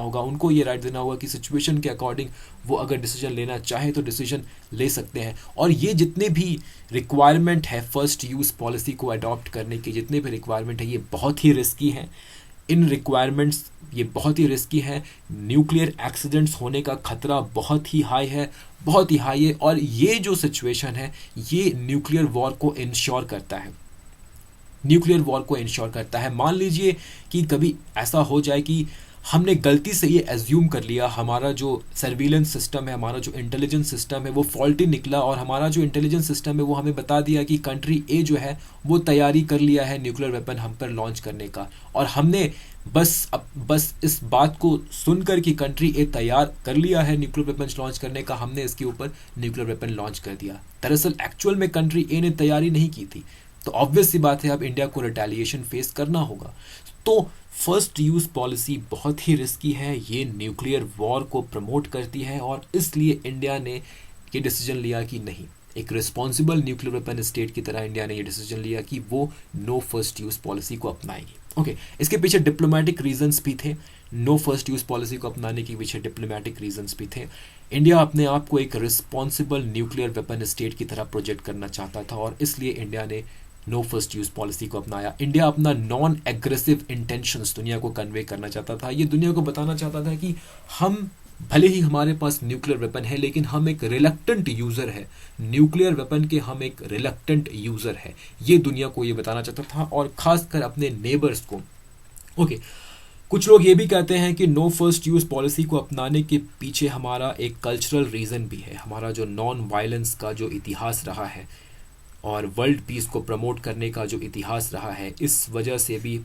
होगा कि सिचुएशन के अकॉर्डिंग वो अगर डिसीजन लेना चाहे तो डिसीजन ले सकते हैं। और ये जितने भी रिक्वायरमेंट है फर्स्ट यूज़ पॉलिसी को अडॉप्ट करने की, जितने भी रिक्वायरमेंट है, ये बहुत ही रिस्की हैं। इन रिक्वायरमेंट्स ये बहुत ही रिस्की हैं। न्यूक्लियर एक्सीडेंट्स होने का खतरा बहुत ही हाई है, बहुत ही हाई है। और ये जो सिचुएशन है ये न्यूक्लियर वॉर को इंश्योर करता है। मान लीजिए कि कभी ऐसा हो जाए कि हमने गलती से ये एज्यूम कर लिया, हमारा जो सर्विलेंस सिस्टम है, हमारा जो इंटेलिजेंस सिस्टम है वो फॉल्टी निकला, और हमारा जो इंटेलिजेंस सिस्टम है वो हमें बता दिया कि कंट्री ए जो है वो तैयारी कर लिया है न्यूक्लियर वेपन हम पर लॉन्च करने का, और हमने बस इस बात को सुनकर कि कंट्री ए तैयार कर लिया है न्यूक्लियर वेपन लॉन्च करने का, हमने इसके ऊपर न्यूक्लियर वेपन लॉन्च कर दिया। दरअसल एक्चुअल में कंट्री ए ने तैयारी नहीं की थी। तो ऑब्वियस सी बात है अब इंडिया को रिटेलिएशन फेस करना होगा। तो फर्स्ट यूज पॉलिसी बहुत ही रिस्की है, ये न्यूक्लियर वॉर को प्रमोट करती है, और इसलिए इंडिया ने ये डिसीजन लिया कि नहीं, एक रिस्पॉन्सिबल न्यूक्लियर वेपन स्टेट की तरह इंडिया ने ये डिसीजन लिया कि वो नो फर्स्ट यूज पॉलिसी को अपनाएगी। ओके, इसके पीछे डिप्लोमेटिक रीजंस भी थे, नो फर्स्ट यूज पॉलिसी को अपनाने के पीछे डिप्लोमेटिक रीजंस भी थे। इंडिया अपने आप को एक रिस्पॉन्सिबल न्यूक्लियर वेपन स्टेट की तरह प्रोजेक्ट करना चाहता था, और इसलिए इंडिया ने नो फर्स्ट यूज पॉलिसी को अपनाया। इंडिया अपना नॉन एग्रेसिव इंटेंशंस दुनिया को कन्वे करना चाहता था, ये दुनिया को बताना चाहता था कि हम भले ही हमारे पास न्यूक्लियर वेपन है लेकिन हम एक रिलक्टेंट यूजर है, न्यूक्लियर वेपन के हम एक रिलक्टेंट यूजर है, ये दुनिया को ये बताना चाहता था, और खासकर अपने नेबर्स को। ओके, कुछ लोग ये भी कहते हैं कि नो फर्स्ट यूज पॉलिसी को अपनाने के पीछे हमारा एक कल्चरल रीजन भी है, हमारा जो नॉन वायलेंस का जो इतिहास रहा है और वर्ल्ड पीस को प्रमोट करने का जो इतिहास रहा है, इस वजह से भी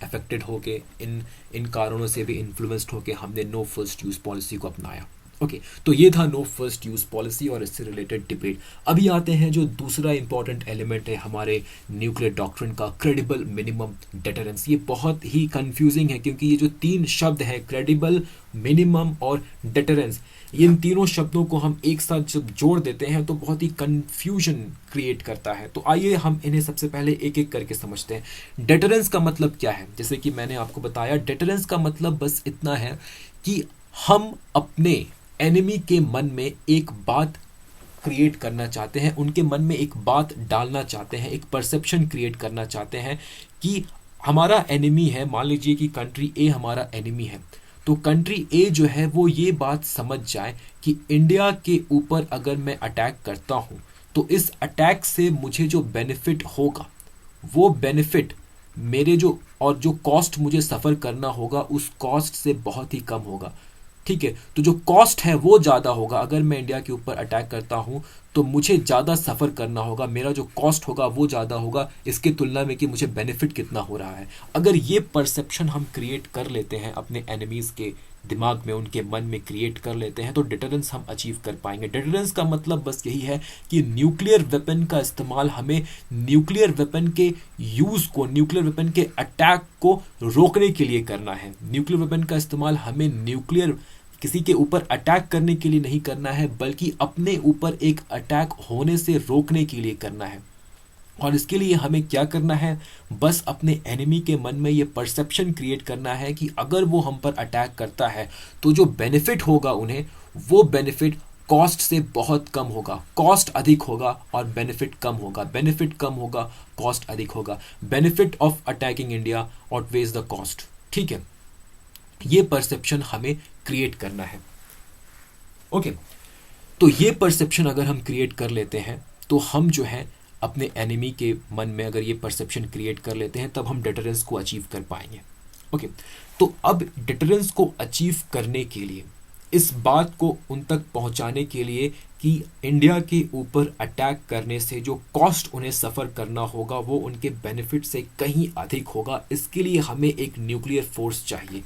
अफेक्टेड होके, इन कारणों से भी इन्फ्लुएंस्ड होके हमने नो फर्स्ट यूज पॉलिसी को अपनाया। ओके, तो ये था नो फर्स्ट यूज पॉलिसी और इससे रिलेटेड डिबेट। अभी आते हैं जो दूसरा इंपॉर्टेंट एलिमेंट है हमारे न्यूक्लियर डॉक्ट्रिन का, क्रेडिबल मिनिमम डेटरेंस। ये बहुत ही कंफ्यूजिंग है क्योंकि ये जो तीन शब्द हैं, क्रेडिबल, मिनिमम और डेटरेंस, इन तीनों शब्दों को हम एक साथ जब जोड़ देते हैं तो बहुत ही कंफ्यूजन क्रिएट करता है। तो आइए हम इन्हें सबसे पहले एक एक करके समझते हैं। डेटरेंस का मतलब क्या है? जैसे कि मैंने आपको बताया, डेटरेंस का मतलब बस इतना है कि हम अपने एनिमी के मन में एक बात क्रिएट करना चाहते हैं, उनके मन में एक बात डालना चाहते हैं, एक परसेप्शन क्रिएट करना चाहते हैं कि हमारा एनिमी है, मान लीजिए कि कंट्री ए हमारा एनिमी है, तो कंट्री ए जो है वो ये बात समझ जाए कि इंडिया के ऊपर अगर मैं अटैक करता हूँ तो इस अटैक से मुझे जो बेनिफिट होगा वो बेनिफिट मेरे जो कॉस्ट मुझे सफ़र करना होगा उस कॉस्ट से बहुत ही कम होगा। ठीक है, तो जो कॉस्ट है वो ज़्यादा होगा, अगर मैं इंडिया के ऊपर अटैक करता हूँ तो मुझे ज़्यादा सफ़र करना होगा, मेरा जो कॉस्ट होगा वो ज़्यादा होगा इसके तुलना में कि मुझे बेनिफिट कितना हो रहा है। अगर ये परसेप्शन हम क्रिएट कर लेते हैं अपने एनिमीज़ के दिमाग में, उनके मन में क्रिएट कर लेते हैं तो डिटरेंस हम अचीव कर पाएंगे। डिटरेंस का मतलब बस यही है कि न्यूक्लियर वेपन का इस्तेमाल हमें न्यूक्लियर वेपन के यूज़ को, न्यूक्लियर वेपन के अटैक को रोकने के लिए करना है। न्यूक्लियर वेपन का इस्तेमाल हमें किसी के ऊपर अटैक करने के लिए नहीं करना है, बल्कि अपने ऊपर एक अटैक होने से रोकने के लिए करना है। और इसके लिए हमें क्या करना है? बस अपने एनिमी के मन में ये परसेप्शन क्रिएट करना है कि अगर वो हम पर अटैक करता है तो जो बेनिफिट होगा उन्हें, वो बेनिफिट कॉस्ट से बहुत कम होगा। कॉस्ट अधिक होगा और बेनिफिट कम होगा, बेनिफिट कम होगा, कॉस्ट अधिक होगा। Benefit of attacking India outweighs the cost. ठीक है, ये परसेप्शन हमें क्रिएट करना है। ओके, तो ये परसेप्शन अगर हम क्रिएट कर लेते हैं तो हम जो है अपने एनिमी के मन में अगर ये परसेप्शन क्रिएट कर लेते हैं तब हम डिटरेंस को अचीव कर पाएंगे। ओके, तो अब डिटरेंस को अचीव करने के लिए, इस बात को उन तक पहुंचाने के लिए कि इंडिया के ऊपर अटैक करने से जो कॉस्ट उन्हें सफ़र करना होगा वो उनके बेनिफिट से कहीं अधिक होगा, इसके लिए हमें एक न्यूक्लियर फोर्स चाहिए,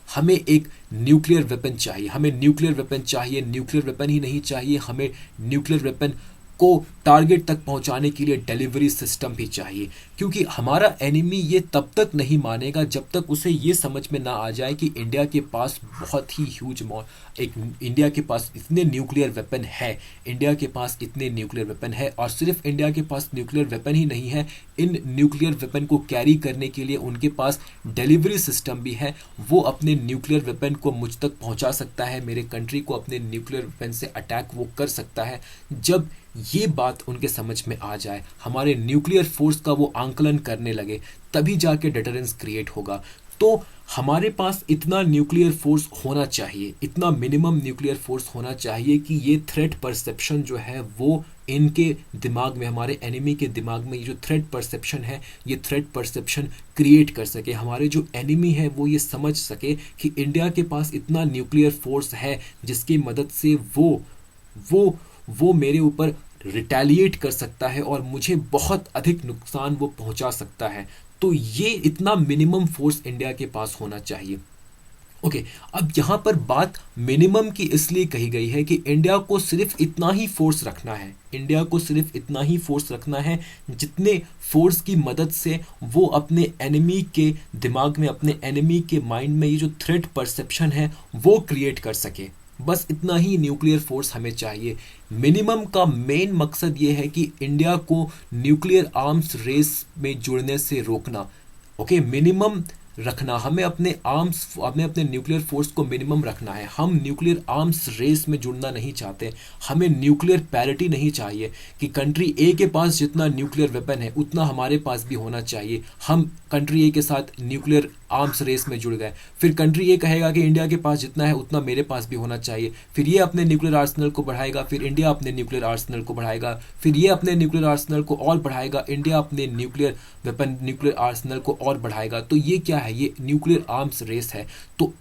हमें एक न्यूक्लियर वेपन चाहिए। हमें न्यूक्लियर वेपन चाहिए, न्यूक्लियर वेपन ही नहीं चाहिए, हमें न्यूक्लियर वेपन को टारगेट तक पहुंचाने के लिए डिलीवरी सिस्टम भी चाहिए। क्योंकि हमारा एनिमी ये तब तक नहीं मानेगा जब तक उसे ये समझ में ना आ जाए कि इंडिया के पास बहुत ही ह्यूज इंडिया के पास इतने न्यूक्लियर वेपन है, इंडिया के पास इतने न्यूक्लियर वेपन है। और सिर्फ इंडिया के पास न्यूक्लियर वेपन ही नहीं है, इन न्यूक्लियर वेपन को कैरी करने के लिए उनके पास डिलीवरी सिस्टम भी है। वो अपने न्यूक्लियर वेपन को मुझ तक पहुंचा सकता है, मेरे कंट्री को अपने न्यूक्लियर वेपन से अटैक वो कर सकता है। जब ये बात उनके समझ में आ जाए, हमारे न्यूक्लियर फोर्स का वो आंकलन करने लगे, तभी जाके डिटरेंस क्रिएट होगा। तो हमारे पास इतना न्यूक्लियर फोर्स होना चाहिए, इतना मिनिमम न्यूक्लियर फोर्स होना चाहिए कि ये थ्रेट परसेप्शन जो है वो इनके दिमाग में, हमारे एनिमी के दिमाग में ये जो थ्रेट परसेप्शन है, ये थ्रेट परसेप्शन क्रिएट कर सके। हमारे जो एनिमी है वो ये समझ सके कि इंडिया के पास इतना न्यूक्लियर फोर्स है जिसकी मदद से वो मेरे ऊपर रिटेलिएट कर सकता है और मुझे बहुत अधिक नुकसान वो पहुंचा सकता है। तो ये इतना मिनिमम फोर्स इंडिया के पास होना चाहिए। ओके, अब यहां पर बात मिनिमम की इसलिए कही गई है कि इंडिया को सिर्फ इतना ही फोर्स रखना है, इंडिया को सिर्फ इतना ही फोर्स रखना है जितने फोर्स की मदद से वो अपने एनिमी के दिमाग में, अपने एनिमी के माइंड में ये जो थ्रेट परसेप्शन है वो क्रिएट कर सके। बस इतना ही न्यूक्लियर फोर्स हमें चाहिए। मिनिमम का मेन मकसद ये है कि इंडिया को न्यूक्लियर आर्म्स रेस में जुड़ने से रोकना। ओके, मिनिमम रखना, हमें अपने न्यूक्लियर फोर्स को मिनिमम रखना है। हम न्यूक्लियर आर्म्स रेस में जुड़ना नहीं चाहते, हमें न्यूक्लियर पैरिटी नहीं चाहिए कि कंट्री ए के पास जितना न्यूक्लियर वेपन है उतना हमारे पास भी होना चाहिए। हम कंट्री ए के साथ न्यूक्लियर आर्म्स रेस में जुड़ गए, फिर कंट्री ए कहेगा कि इंडिया के पास जितना है उतना मेरे पास भी होना चाहिए, फिर ये अपने न्यूक्लियर आर्सेनल को बढ़ाएगा, फिर इंडिया अपने न्यूक्लियर आर्सेनल को बढ़ाएगा, फिर ये अपने न्यूक्लियर आर्सेनल को और बढ़ाएगा, इंडिया अपने न्यूक्लियर आर्सेनल को और बढ़ाएगा। तो ये क्या है, ये न्यूक्लियर आर्म्स रेस है। तो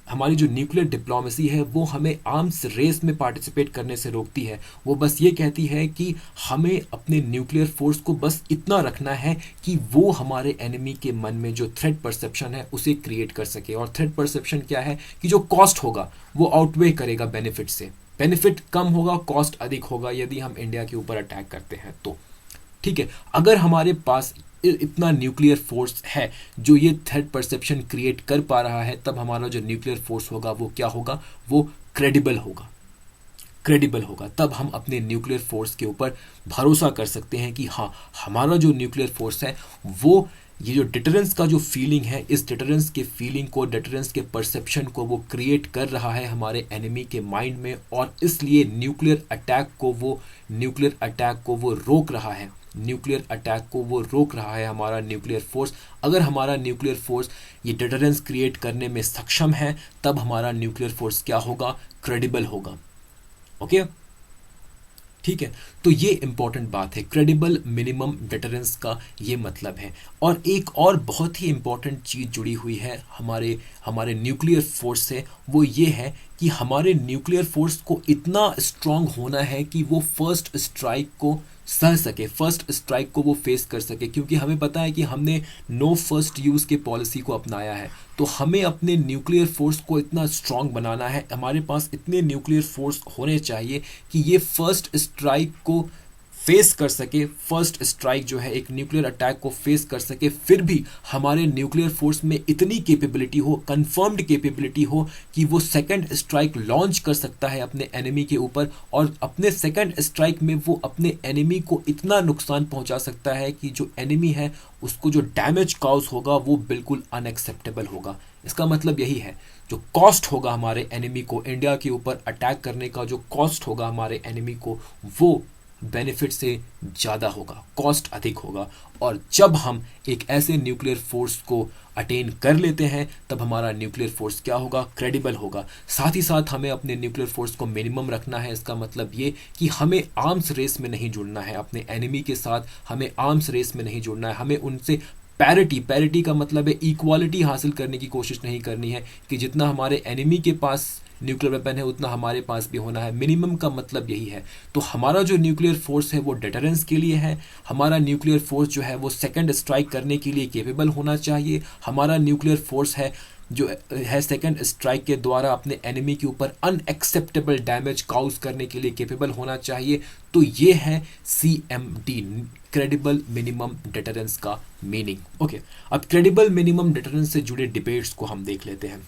हमारी जो न्यूक्लियर डिप्लोमेसी है वो हमें आर्म्स रेस में पार्टिसिपेट करने से रोकती है। वो बस ये कहती है कि हमें अपने न्यूक्लियर फोर्स को बस इतना रखना है कि वो हमारे एनिमी के मन में जो थ्रेट परसेप्शन है उसे क्रिएट कर सके। और थ्रेट परसेप्शन क्या है कि जो कॉस्ट होगा वो आउटवे करेगा बेनिफिट से। बेनिफिट कम होगा, कॉस्ट अधिक होगा यदि हम इंडिया के ऊपर अटैक करते हैं तो। ठीक है, अगर हमारे पास इतना न्यूक्लियर फोर्स है जो ये थ्रेट परसेप्शन क्रिएट कर पा रहा है, तब हमारा जो न्यूक्लियर फोर्स होगा वो क्या होगा, वो क्रेडिबल होगा। तब हम अपने न्यूक्लियर फोर्स के ऊपर भरोसा कर सकते हैं कि हाँ, हमारा जो न्यूक्लियर फोर्स है वो ये जो डिटरेंस का जो फीलिंग है, इस डिटरेंस के फीलिंग को, डिटरेंस के परसेप्शन को वो क्रिएट कर रहा है हमारे एनिमी के माइंड में, और इसलिए न्यूक्लियर अटैक को वो रोक रहा है। हमारा न्यूक्लियर फोर्स। अगर हमारा न्यूक्लियर फोर्स ये डिटरेंस क्रिएट करने में सक्षम है, तब हमारा न्यूक्लियर फोर्स क्या होगा, क्रेडिबल होगा। ओके, ठीक है, तो ये इंपॉर्टेंट बात है, क्रेडिबल मिनिमम डिटरेंस का ये मतलब है। और एक और बहुत ही इंपॉर्टेंट चीज जुड़ी हुई है हमारे न्यूक्लियर फोर्स से, वो ये है कि हमारे न्यूक्लियर फोर्स को इतना स्ट्रांग होना है कि वो फर्स्ट स्ट्राइक को सह सके, फर्स्ट स्ट्राइक को वो फेस कर सके। क्योंकि हमें पता है कि हमने नो फर्स्ट यूज के पॉलिसी को अपनाया है, तो हमें अपने न्यूक्लियर फोर्स को इतना स्ट्रांग बनाना है, हमारे पास इतने न्यूक्लियर फोर्स होने चाहिए कि ये फर्स्ट स्ट्राइक को फेस कर सके, फर्स्ट स्ट्राइक जो है एक न्यूक्लियर अटैक को फेस कर सके, फिर भी हमारे न्यूक्लियर फोर्स में इतनी कैपेबिलिटी हो, कंफर्म्ड कैपेबिलिटी हो कि वो सेकंड स्ट्राइक लॉन्च कर सकता है अपने एनिमी के ऊपर, और अपने सेकंड स्ट्राइक में वो अपने एनिमी को इतना नुकसान पहुंचा सकता है कि जो एनिमी है उसको जो डैमेज कॉज होगा वो बिल्कुल अनएक्सेप्टेबल होगा। इसका मतलब यही है, जो कॉस्ट होगा हमारे एनिमी को, इंडिया के ऊपर अटैक करने का जो कॉस्ट होगा हमारे एनिमी को, वो बेनिफिट से ज़्यादा होगा, कॉस्ट अधिक होगा। और जब हम एक ऐसे न्यूक्लियर फोर्स को अटेन कर लेते हैं, तब हमारा न्यूक्लियर फोर्स क्या होगा, क्रेडिबल होगा। साथ ही साथ हमें अपने न्यूक्लियर फोर्स को मिनिमम रखना है। इसका मतलब ये कि हमें आर्म्स रेस में नहीं जुड़ना है, अपने एनिमी के साथ हमें आर्म्स रेस में नहीं जुड़ना है, हमें उनसे पैरिटी का मतलब है इक्वालिटी हासिल करने की कोशिश नहीं करनी है कि जितना हमारे एनिमी के पास न्यूक्लियर वेपन है उतना हमारे पास भी होना है। मिनिमम का मतलब यही है। तो हमारा जो न्यूक्लियर फोर्स है वो डिटरेंस के लिए है, हमारा न्यूक्लियर फोर्स जो है वो सेकंड स्ट्राइक करने के लिए केपेबल होना चाहिए, हमारा न्यूक्लियर फोर्स है जो है सेकंड स्ट्राइक के द्वारा अपने एनिमी के ऊपर अनएक्सेप्टेबल डैमेज काउज करने के लिए केपेबल होना चाहिए। तो ये है CMD, क्रेडिबल मिनिमम डिटरेंस का मीनिंग। ओके, अब क्रेडिबल मिनिमम डिटरेंस से जुड़े डिबेट्स को हम देख लेते हैं।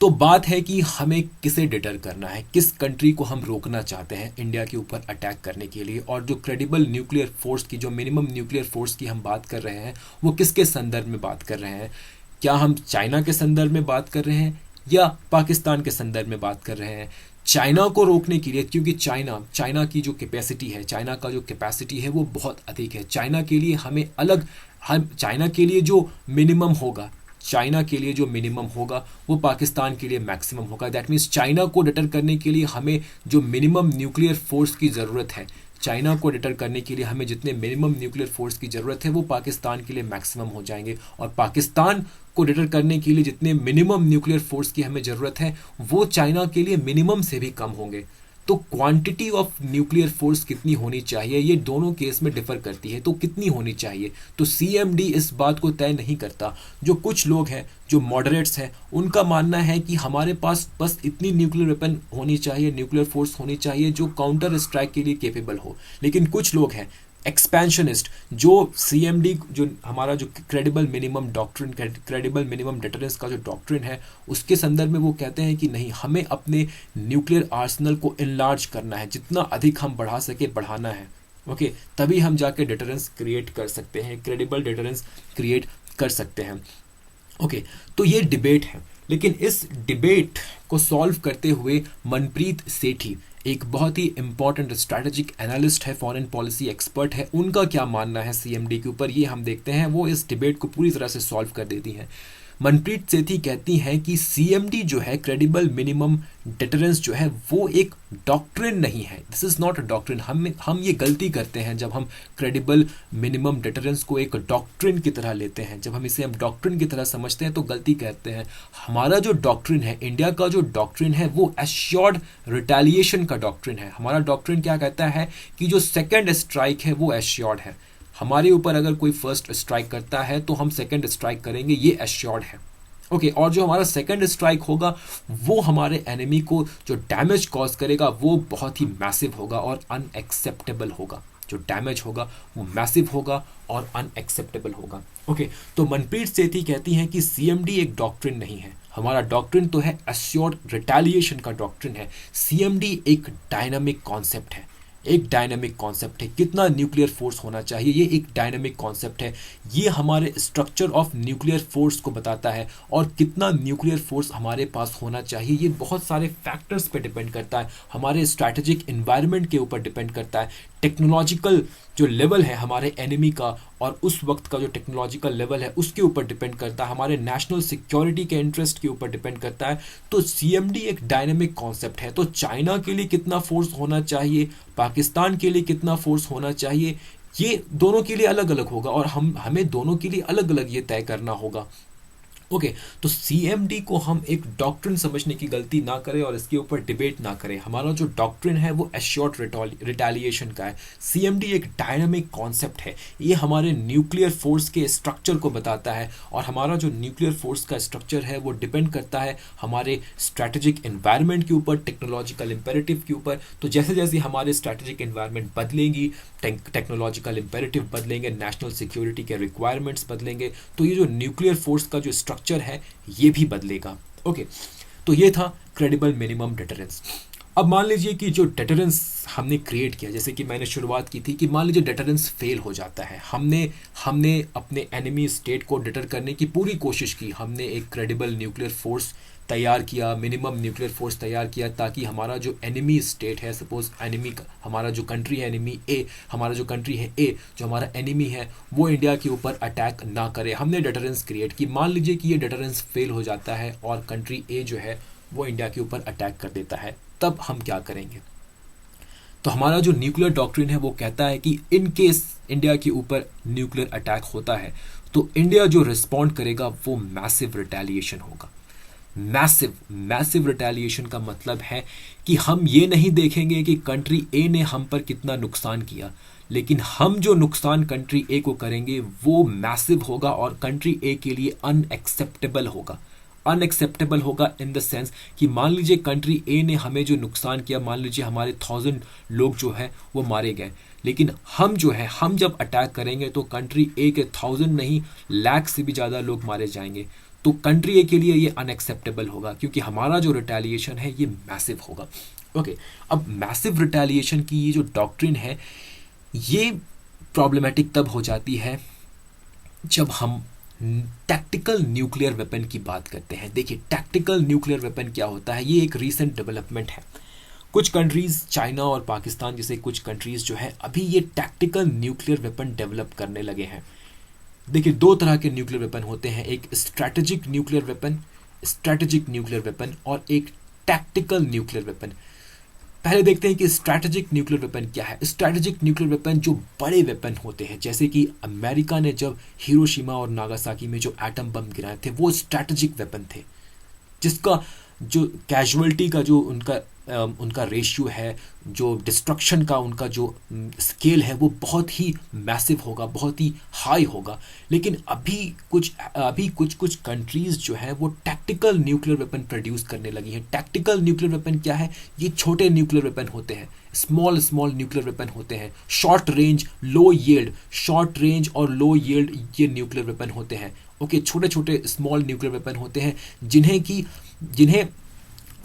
तो बात है कि हमें किसे डिटर करना है, किस कंट्री को हम रोकना चाहते हैं इंडिया के ऊपर अटैक करने के लिए। और जो क्रेडिबल न्यूक्लियर फोर्स की, जो मिनिमम न्यूक्लियर फोर्स की हम बात कर रहे हैं, वो किसके संदर्भ में बात कर रहे हैं। क्या हम चाइना के संदर्भ में बात कर रहे हैं या पाकिस्तान के संदर्भ में बात कर रहे हैं। चाइना को रोकने के लिए, क्योंकि चाइना की जो कैपेसिटी है, चाइना का जो कैपेसिटी है वो बहुत अधिक है। चाइना के लिए हमें चाइना के लिए जो मिनिमम होगा, चाइना के लिए जो मिनिमम होगा वो पाकिस्तान के लिए मैक्सिमम होगा। दैट मीन्स चाइना को डिटर करने के लिए हमें जो मिनिमम न्यूक्लियर फोर्स की ज़रूरत है, चाइना को डिटर करने के लिए हमें जितने मिनिमम न्यूक्लियर फोर्स की ज़रूरत है वो पाकिस्तान के लिए मैक्सिमम हो जाएंगे, और पाकिस्तान को डिटर करने के लिए जितने मिनिमम न्यूक्लियर फोर्स की हमें ज़रूरत है वो चाइना के लिए मिनिमम से भी कम होंगे। तो क्वांटिटी ऑफ न्यूक्लियर फोर्स कितनी होनी चाहिए ये दोनों केस में डिफर करती है। तो कितनी होनी चाहिए, तो सीएमडी इस बात को तय नहीं करता। जो कुछ लोग हैं, जो मॉडरेट्स हैं, उनका मानना है कि हमारे पास बस इतनी न्यूक्लियर वेपन होनी चाहिए, न्यूक्लियर फोर्स होनी चाहिए जो काउंटर स्ट्राइक के लिए केपेबल हो। लेकिन कुछ लोग हैं एक्सपेंशनिस्ट, जो सीएमडी, जो हमारा जो credible minimum doctrine, credible minimum deterrence का जो डॉक्ट्रिन है, उसके संदर्भ में वो कहते हैं कि नहीं, हमें अपने न्यूक्लियर आर्सनल को इनलार्ज करना है, जितना अधिक हम बढ़ा सके बढ़ाना है। ओके, तभी हम जाके डिटरेंस क्रिएट कर सकते हैं, क्रेडिबल डिटरेंस क्रिएट कर सकते हैं। ओके, तो ये डिबेट है। लेकिन इस डिबेट को सॉल्व करते हुए मनप्रीत सेठी एक बहुत ही इंपॉर्टेंट स्ट्रैटेजिक एनालिस्ट है, फॉरेन पॉलिसी एक्सपर्ट है, उनका क्या मानना है सीएमडी के ऊपर ये हम देखते हैं। वो इस डिबेट को पूरी तरह से सॉल्व कर देती हैं। मनप्रीत सेठी कहती हैं कि सीएमडी जो है, क्रेडिबल मिनिमम डिटरेंस जो है, वो एक डॉक्ट्रिन नहीं है। This is not a doctrine. हम ये गलती करते हैं जब हम क्रेडिबल मिनिमम डिटरेंस को एक डॉक्ट्रिन की तरह लेते हैं। जब हम इसे हम डॉक्ट्रिन की तरह समझते हैं तो गलती करते हैं। हमारा जो डॉक्ट्रिन है, इंडिया का जो डॉक्ट्रिन है, वो एश्योर्ड रिटेलिएशन का डॉक्ट्रिन है। हमारा डॉक्ट्रिन क्या कहता है कि जो सेकेंड स्ट्राइक है वो एश्योर्ड है। हमारे ऊपर अगर कोई फर्स्ट स्ट्राइक करता है तो हम सेकंड स्ट्राइक करेंगे, ये एश्योर्ड है। ओके, और जो हमारा सेकंड स्ट्राइक होगा वो हमारे एनिमी को जो डैमेज कॉज करेगा वो बहुत ही मैसिव होगा और अनएक्सेप्टेबल होगा। जो डैमेज होगा वो मैसिव होगा और अनएक्सेप्टेबल होगा। ओके, तो मनप्रीत सेठी कहती हैं कि सीएमडी एक डॉक्ट्रिन नहीं है। हमारा डॉक्ट्रिन तो है एश्योर्ड रिटेलिएशन का डॉक्ट्रिन है। सीएमडी एक डायनामिक कॉन्सेप्ट है, एक डायनामिक कॉन्सेप्ट है। कितना न्यूक्लियर फोर्स होना चाहिए, ये एक डायनामिक कॉन्सेप्ट है। ये हमारे स्ट्रक्चर ऑफ न्यूक्लियर फोर्स को बताता है, और कितना न्यूक्लियर फोर्स हमारे पास होना चाहिए ये बहुत सारे फैक्टर्स पे डिपेंड करता है। हमारे स्ट्रैटेजिक एनवायरनमेंट के ऊपर डिपेंड करता है, टेक्नोलॉजिकल जो लेवल है हमारे एनिमी का और उस वक्त का जो टेक्नोलॉजिकल लेवल है उसके ऊपर डिपेंड करता है, हमारे नेशनल सिक्योरिटी के इंटरेस्ट के ऊपर डिपेंड करता है। तो सीएमडी एक डायनेमिक कॉन्सेप्ट है। तो चाइना के लिए कितना फोर्स होना चाहिए, पाकिस्तान के लिए कितना फोर्स होना चाहिए, ये दोनों के लिए अलग अलग होगा, और हमें दोनों के लिए अलग अलग ये तय करना होगा। ओके, तो सीएमडी को हम एक डॉक्ट्रिन समझने की गलती ना करें और इसके ऊपर डिबेट ना करें। हमारा जो डॉक्ट्रिन है वो एश्योर्ड रिटेलिएशन का है। सीएमडी एक डायनामिक कॉन्सेप्ट है, ये हमारे न्यूक्लियर फोर्स के स्ट्रक्चर को बताता है, और हमारा जो न्यूक्लियर फोर्स का स्ट्रक्चर है वो डिपेंड करता है हमारे स्ट्रैटेजिक एनवायरनमेंट के ऊपर, टेक्नोलॉजिकल इंपेरेटिव के ऊपर। तो जैसे जैसे हमारे स्ट्रैटेजिक एनवायरनमेंट बदलेंगी, टेक्नोलॉजिकल इंपेरेटिव बदलेंगे, नेशनल सिक्योरिटी के रिक्वायरमेंट्स बदलेंगे, तो ये जो न्यूक्लियर फोर्स का जो स्ट्रक्चर है ये भी बदलेगा। ओके, तो ये था क्रेडिबल मिनिमम डिटरेंस। अब मान लीजिए कि जो डिटरेंस हमने क्रिएट किया, जैसे कि मैंने शुरुआत की थी कि मान लीजिए डिटरेंस फेल हो जाता है, हमने अपने एनिमी स्टेट को डिटर करने की पूरी कोशिश की, हमने एक क्रेडिबल न्यूक्लियर फोर्स तैयार किया, मिनिमम न्यूक्लियर फोर्स तैयार किया, ताकि हमारा जो एनिमी स्टेट है, सपोज एनिमी हमारा जो कंट्री है एनिमी ए, हमारा जो कंट्री है ए, जो हमारा एनिमी है वो इंडिया के ऊपर अटैक ना करे। हमने डिटरेंस क्रिएट की। मान लीजिए कि ये डिटरेंस फेल हो जाता है और कंट्री ए जो है वो इंडिया के ऊपर अटैक कर देता है, तब हम क्या करेंगे? तो हमारा जो न्यूक्लियर डॉक्ट्रिन है वो कहता है कि इन केस इंडिया के ऊपर न्यूक्लियर अटैक होता है तो इंडिया जो रिस्पॉन्ड करेगा वो मैसिव रिटेलिएशन होगा। मैसिव रिटेलिएशन का मतलब है कि हम ये नहीं देखेंगे कि कंट्री ए ने हम पर कितना नुकसान किया, लेकिन हम जो नुकसान कंट्री ए को करेंगे वो मैसिव होगा और कंट्री ए के लिए अनएक्सेप्टेबल होगा। अनएक्सेप्टेबल होगा इन द सेंस कि मान लीजिए कंट्री ए ने हमें जो नुकसान किया, मान लीजिए हमारे 1000 लोग जो है वो मारे गए, लेकिन हम जो है हम जब अटैक करेंगे तो कंट्री ए के 1000 नहीं, लाख से भी ज़्यादा लोग मारे जाएंगे। तो कंट्री ए के लिए ये अनएक्सेप्टेबल होगा क्योंकि हमारा जो रिटेलिएशन है ये मैसिव होगा। ओके, अब मैसिव रिटेलिएशन की ये जो डॉक्ट्रिन है ये प्रॉब्लमेटिक तब हो जाती है जब हम टैक्टिकल न्यूक्लियर वेपन की बात करते हैं। देखिए, टैक्टिकल न्यूक्लियर वेपन क्या होता है, ये एक रीसेंट डेवलपमेंट है। कुछ कंट्रीज़, चाइना और पाकिस्तान जैसे कुछ कंट्रीज़ जो है अभी ये टैक्टिकल न्यूक्लियर वेपन डेवलप करने लगे हैं। देखिए, दो तरह के न्यूक्लियर वेपन होते हैं, एक स्ट्रैटेजिक न्यूक्लियर वेपन और एक टैक्टिकल न्यूक्लियर वेपन। पहले देखते हैं कि स्ट्रैटेजिक न्यूक्लियर वेपन क्या है। स्ट्रैटेजिक न्यूक्लियर वेपन जो बड़े वेपन होते हैं, जैसे कि अमेरिका ने जब हिरोशिमा और नागासाकी में जो एटम बम गिराए थे, वो स्ट्रैटेजिक वेपन थे, जिसका जो कैजुअलिटी का जो उनका रेशियो है, जो डिस्ट्रक्शन का उनका जो स्केल है, वो बहुत ही मैसिव होगा, बहुत ही हाई होगा। लेकिन अभी कुछ कंट्रीज जो है वो टैक्टिकल न्यूक्लियर वेपन प्रोड्यूस करने लगी हैं। टैक्टिकल न्यूक्लियर वेपन क्या है? ये छोटे न्यूक्लियर वेपन होते हैं, स्मॉल न्यूक्लियर वेपन होते हैं, शॉर्ट रेंज और लो यील्ड ये न्यूक्लियर वेपन होते हैं। ओके, छोटे स्मॉल न्यूक्लियर वेपन होते हैं जिन्हें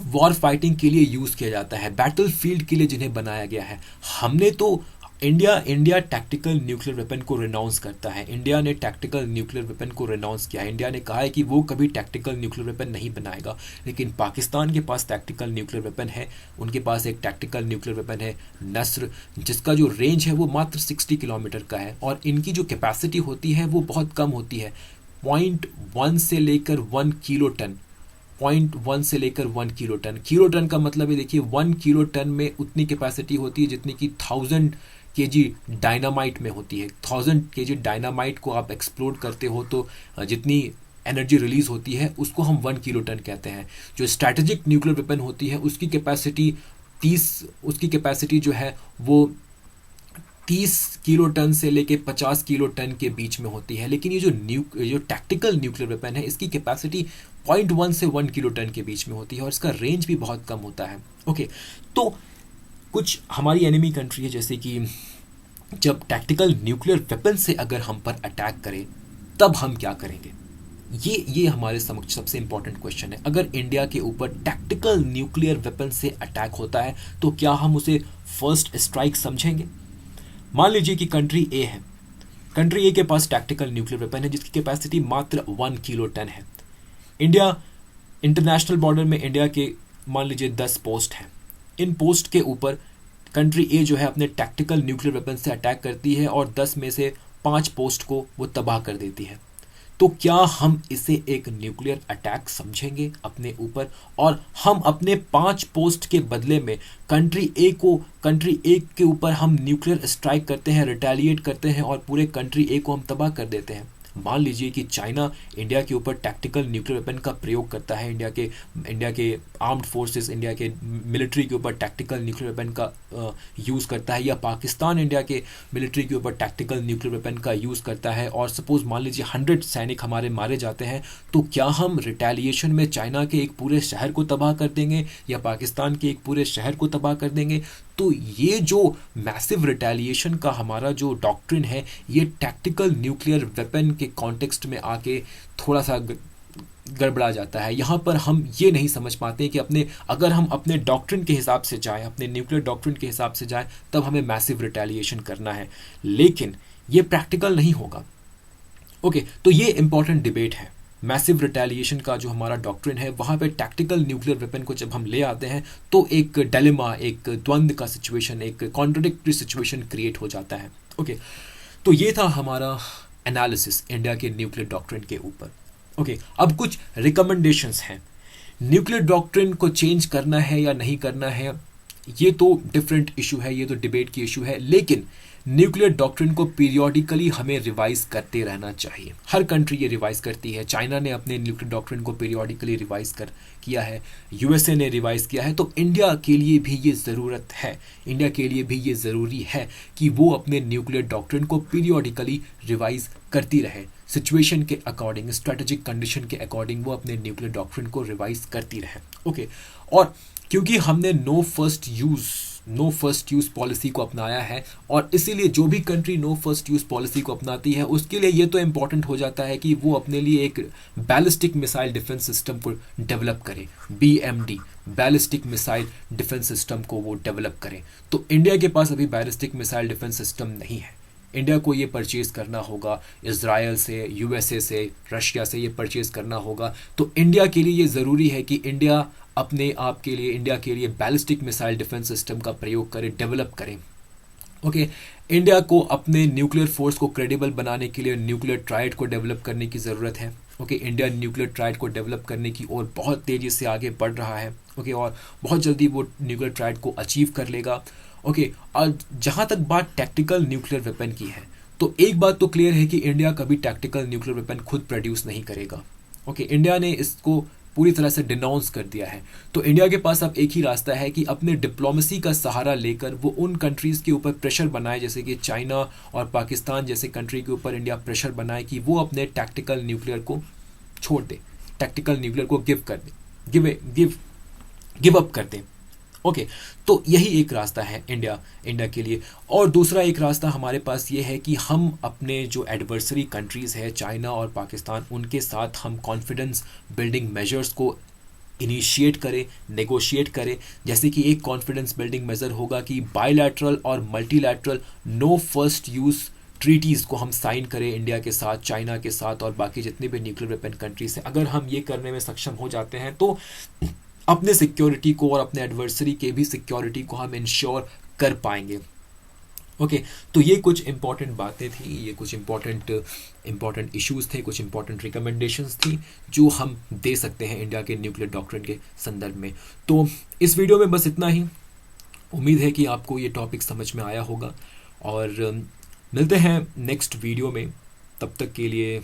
वॉर फाइटिंग के लिए यूज किया जाता है, बैटल फील्ड के लिए जिन्हें बनाया गया है। हमने तो इंडिया टैक्टिकल न्यूक्लियर वेपन को रिनाउंस करता है। इंडिया ने टैक्टिकल न्यूक्लियर वेपन को रिनाउंस किया है। इंडिया ने कहा है कि वो कभी टैक्टिकल न्यूक्लियर वेपन नहीं बनाएगा। लेकिन पाकिस्तान के पास टैक्टिकल न्यूक्लियर वेपन है। उनके पास एक टैक्टिकल न्यूक्लियर वेपन है नस्र, जिसका जो रेंज है वो मात्र 60 किलोमीटर का है, और इनकी जो कैपेसिटी होती है वो बहुत कम होती है, 0.1 से लेकर 1 किलो टन। 0.1 से लेकर 1 किलो टन। किलो टन का मतलब है, देखिए 1 किलो टन में उतनी कैपेसिटी होती है जितनी कि 1000 केजी डायनामाइट में होती है। 1000 केजी डायनामाइट को आप एक्सप्लोड करते हो तो जितनी एनर्जी रिलीज होती है उसको हम 1 किलो टन कहते हैं। जो स्ट्रैटेजिक न्यूक्लियर वेपन होती है उसकी कैपेसिटी जो है वो 30 किलो टन से लेके 50 किलो टन के बीच में होती है। लेकिन ये जो टैक्टिकल न्यूक्लियर वेपन है, इसकी कैपेसिटी 0.1 से 1 किलो टन के बीच में होती है, और इसका रेंज भी बहुत कम होता है। ओके, तो कुछ हमारी एनिमी कंट्री है, जैसे कि जब टैक्टिकल न्यूक्लियर वेपन से अगर हम पर अटैक करें तब हम क्या करेंगे? ये हमारे समक्ष सबसे इंपॉर्टेंट क्वेश्चन है। अगर इंडिया के ऊपर टैक्टिकल न्यूक्लियर वेपन से अटैक होता है तो क्या हम उसे फर्स्ट स्ट्राइक समझेंगे? मान लीजिए कि कंट्री ए है। कंट्री ए के पास टैक्टिकल न्यूक्लियर वेपन है जिसकी कैपेसिटी मात्र 1 किलो टन है। इंटरनेशनल बॉर्डर में इंडिया के मान लीजिए 10 पोस्ट हैं। इन पोस्ट के ऊपर कंट्री ए जो है अपने टैक्टिकल न्यूक्लियर वेपन से अटैक करती है और 10 में से 5 पोस्ट को वो तबाह कर देती है। तो क्या हम इसे एक न्यूक्लियर अटैक समझेंगे अपने ऊपर, और हम अपने 5 पोस्ट के बदले में कंट्री ए के ऊपर हम न्यूक्लियर स्ट्राइक करते हैं, रिटेलिएट करते हैं और पूरे कंट्री ए को हम तबाह कर देते हैं? मान लीजिए कि चाइना इंडिया के ऊपर टैक्टिकल न्यूक्लियर वेपन का प्रयोग करता है, इंडिया के आर्म्ड फोर्सेस, इंडिया के मिलिट्री के ऊपर टैक्टिकल न्यूक्लियर वेपन का यूज़ करता है, या पाकिस्तान इंडिया के मिलिट्री के ऊपर टैक्टिकल न्यूक्लियर वेपन का यूज़ करता है, और सपोज मान लीजिए 100 सैनिक हमारे मारे जाते हैं, तो क्या हम रिटेलिएशन में चाइना के एक पूरे शहर को तबाह कर देंगे या पाकिस्तान के एक पूरे शहर को तबाह कर देंगे? तो ये जो मैसिव रिटेलिएशन का हमारा जो डॉक्ट्रिन है, ये टैक्टिकल न्यूक्लियर वेपन के कॉन्टेक्स्ट में आके थोड़ा सा गड़बड़ा जाता है। यहाँ पर हम ये नहीं समझ पाते कि अगर हम अपने डॉक्ट्रिन के हिसाब से जाएं, अपने न्यूक्लियर डॉक्ट्रिन के हिसाब से जाएं, तब हमें मैसिव रिटेलिएशन करना है, लेकिन ये प्रैक्टिकल नहीं होगा। ओके, तो ये इंपॉर्टेंट डिबेट है। मैसिव रिटेलिएशन का जो हमारा डॉक्ट्रिन है, वहाँ पे टैक्टिकल न्यूक्लियर वेपन को जब हम ले आते हैं तो एक डिलेमा, एक द्वंद्व का सिचुएशन, एक कॉन्ट्रडिक्टरी सिचुएशन क्रिएट हो जाता है। ओके, तो ये था हमारा एनालिसिस इंडिया के न्यूक्लियर डॉक्ट्रिन के ऊपर। ओके, अब कुछ रिकमेंडेशंस हैं। न्यूक्लियर डॉक्ट्रिन को चेंज करना है या नहीं करना है, ये तो डिफरेंट इशू है, ये तो डिबेट की इशू है, लेकिन न्यूक्लियर डॉक्ट्रिन को पीरियोडिकली हमें रिवाइज करते रहना चाहिए। हर कंट्री ये रिवाइज करती है। चाइना ने अपने न्यूक्लियर डॉक्ट्रिन को पीरियोडिकली रिवाइज किया है, यूएसए ने रिवाइज किया है। तो इंडिया के लिए भी ये ज़रूरत है, इंडिया के लिए भी ये ज़रूरी है कि वो अपने न्यूक्लियर डॉक्ट्रिन को पीरियोडिकली रिवाइज करती रहे, सिचुएशन के अकॉर्डिंग, स्ट्रेटेजिक कंडीशन के अकॉर्डिंग वो अपने न्यूक्लियर डॉक्ट्रिन को रिवाइज करती रहे। ओके, और क्योंकि हमने नो फर्स्ट यूज पॉलिसी को अपनाया है, और इसीलिए जो भी country no first use policy को अपनाती है उसके लिए ये तो इम्पॉर्टेंट हो जाता है कि वो अपने लिए एक बैलिस्टिक मिसाइल डिफेंस सिस्टम को डेवलप करे, BMD, ballistic missile defence system को वो डेवलप करें। तो इंडिया के पास अभी बैलिस्टिक मिसाइल डिफेंस सिस्टम नहीं है। इंडिया को ये परचेज करना होगा, इजराइल से, यूएसए से, रशिया से ये परचेज करना होगा। तो इंडिया के लिए ये ज़रूरी है कि इंडिया अपने आप के लिए, इंडिया के लिए बैलिस्टिक मिसाइल डिफेंस सिस्टम का प्रयोग करे, डेवलप करें। ओके, इंडिया को अपने न्यूक्लियर फोर्स को क्रेडिबल बनाने के लिए न्यूक्लियर ट्राइड को डेवलप करने की ज़रूरत है। ओके, इंडिया न्यूक्लियर ट्राइड को डेवलप करने की ओर बहुत तेज़ी से आगे बढ़ रहा है। ओके, और बहुत जल्दी वो न्यूक्लियर ट्राइड को अचीव कर लेगा। ओके, और जहाँ तक बात टैक्टिकल न्यूक्लियर वेपन की है, तो एक बात तो क्लियर है कि इंडिया कभी टैक्टिकल न्यूक्लियर वेपन खुद प्रोड्यूस नहीं करेगा। ओके, इंडिया ने इसको पूरी तरह से डिनाउंस कर दिया है। तो इंडिया के पास अब एक ही रास्ता है कि अपने डिप्लोमेसी का सहारा लेकर वो उन कंट्रीज़ के ऊपर प्रेशर बनाए, जैसे कि चाइना और पाकिस्तान जैसे कंट्री के ऊपर इंडिया प्रेशर बनाए कि वो अपने टैक्टिकल न्यूक्लियर को छोड़ दे, टैक्टिकल न्यूक्लियर को गिव कर दे, गिव अप कर दे। ओके, तो यही एक रास्ता है इंडिया के लिए। और दूसरा एक रास्ता हमारे पास ये है कि हम अपने जो एडवर्सरी कंट्रीज़ है चाइना और पाकिस्तान, उनके साथ हम कॉन्फिडेंस बिल्डिंग मेजर्स को इनिशिएट करें, नेगोशिएट करें। जैसे कि एक कॉन्फिडेंस बिल्डिंग मेजर होगा कि बायलैटरल और multilateral no first use treaties को हम साइन करें इंडिया के साथ, चाइना के साथ और बाकी जितने भी न्यूक्लियर वेपन कंट्रीज हैं। अगर हम ये करने में सक्षम हो जाते हैं तो अपने सिक्योरिटी को और अपने एडवर्सरी के भी सिक्योरिटी को हम इंश्योर कर पाएंगे। ओके, तो ये कुछ इंपॉर्टेंट बातें थी, ये कुछ इंपॉर्टेंट इश्यूज थे, कुछ इंपॉर्टेंट रिकमेंडेशंस थी जो हम दे सकते हैं इंडिया के न्यूक्लियर डॉक्ट्रिन के संदर्भ में। तो इस वीडियो में बस इतना ही। उम्मीद है कि आपको ये टॉपिक समझ में आया होगा और मिलते हैं नेक्स्ट वीडियो में। तब तक के लिए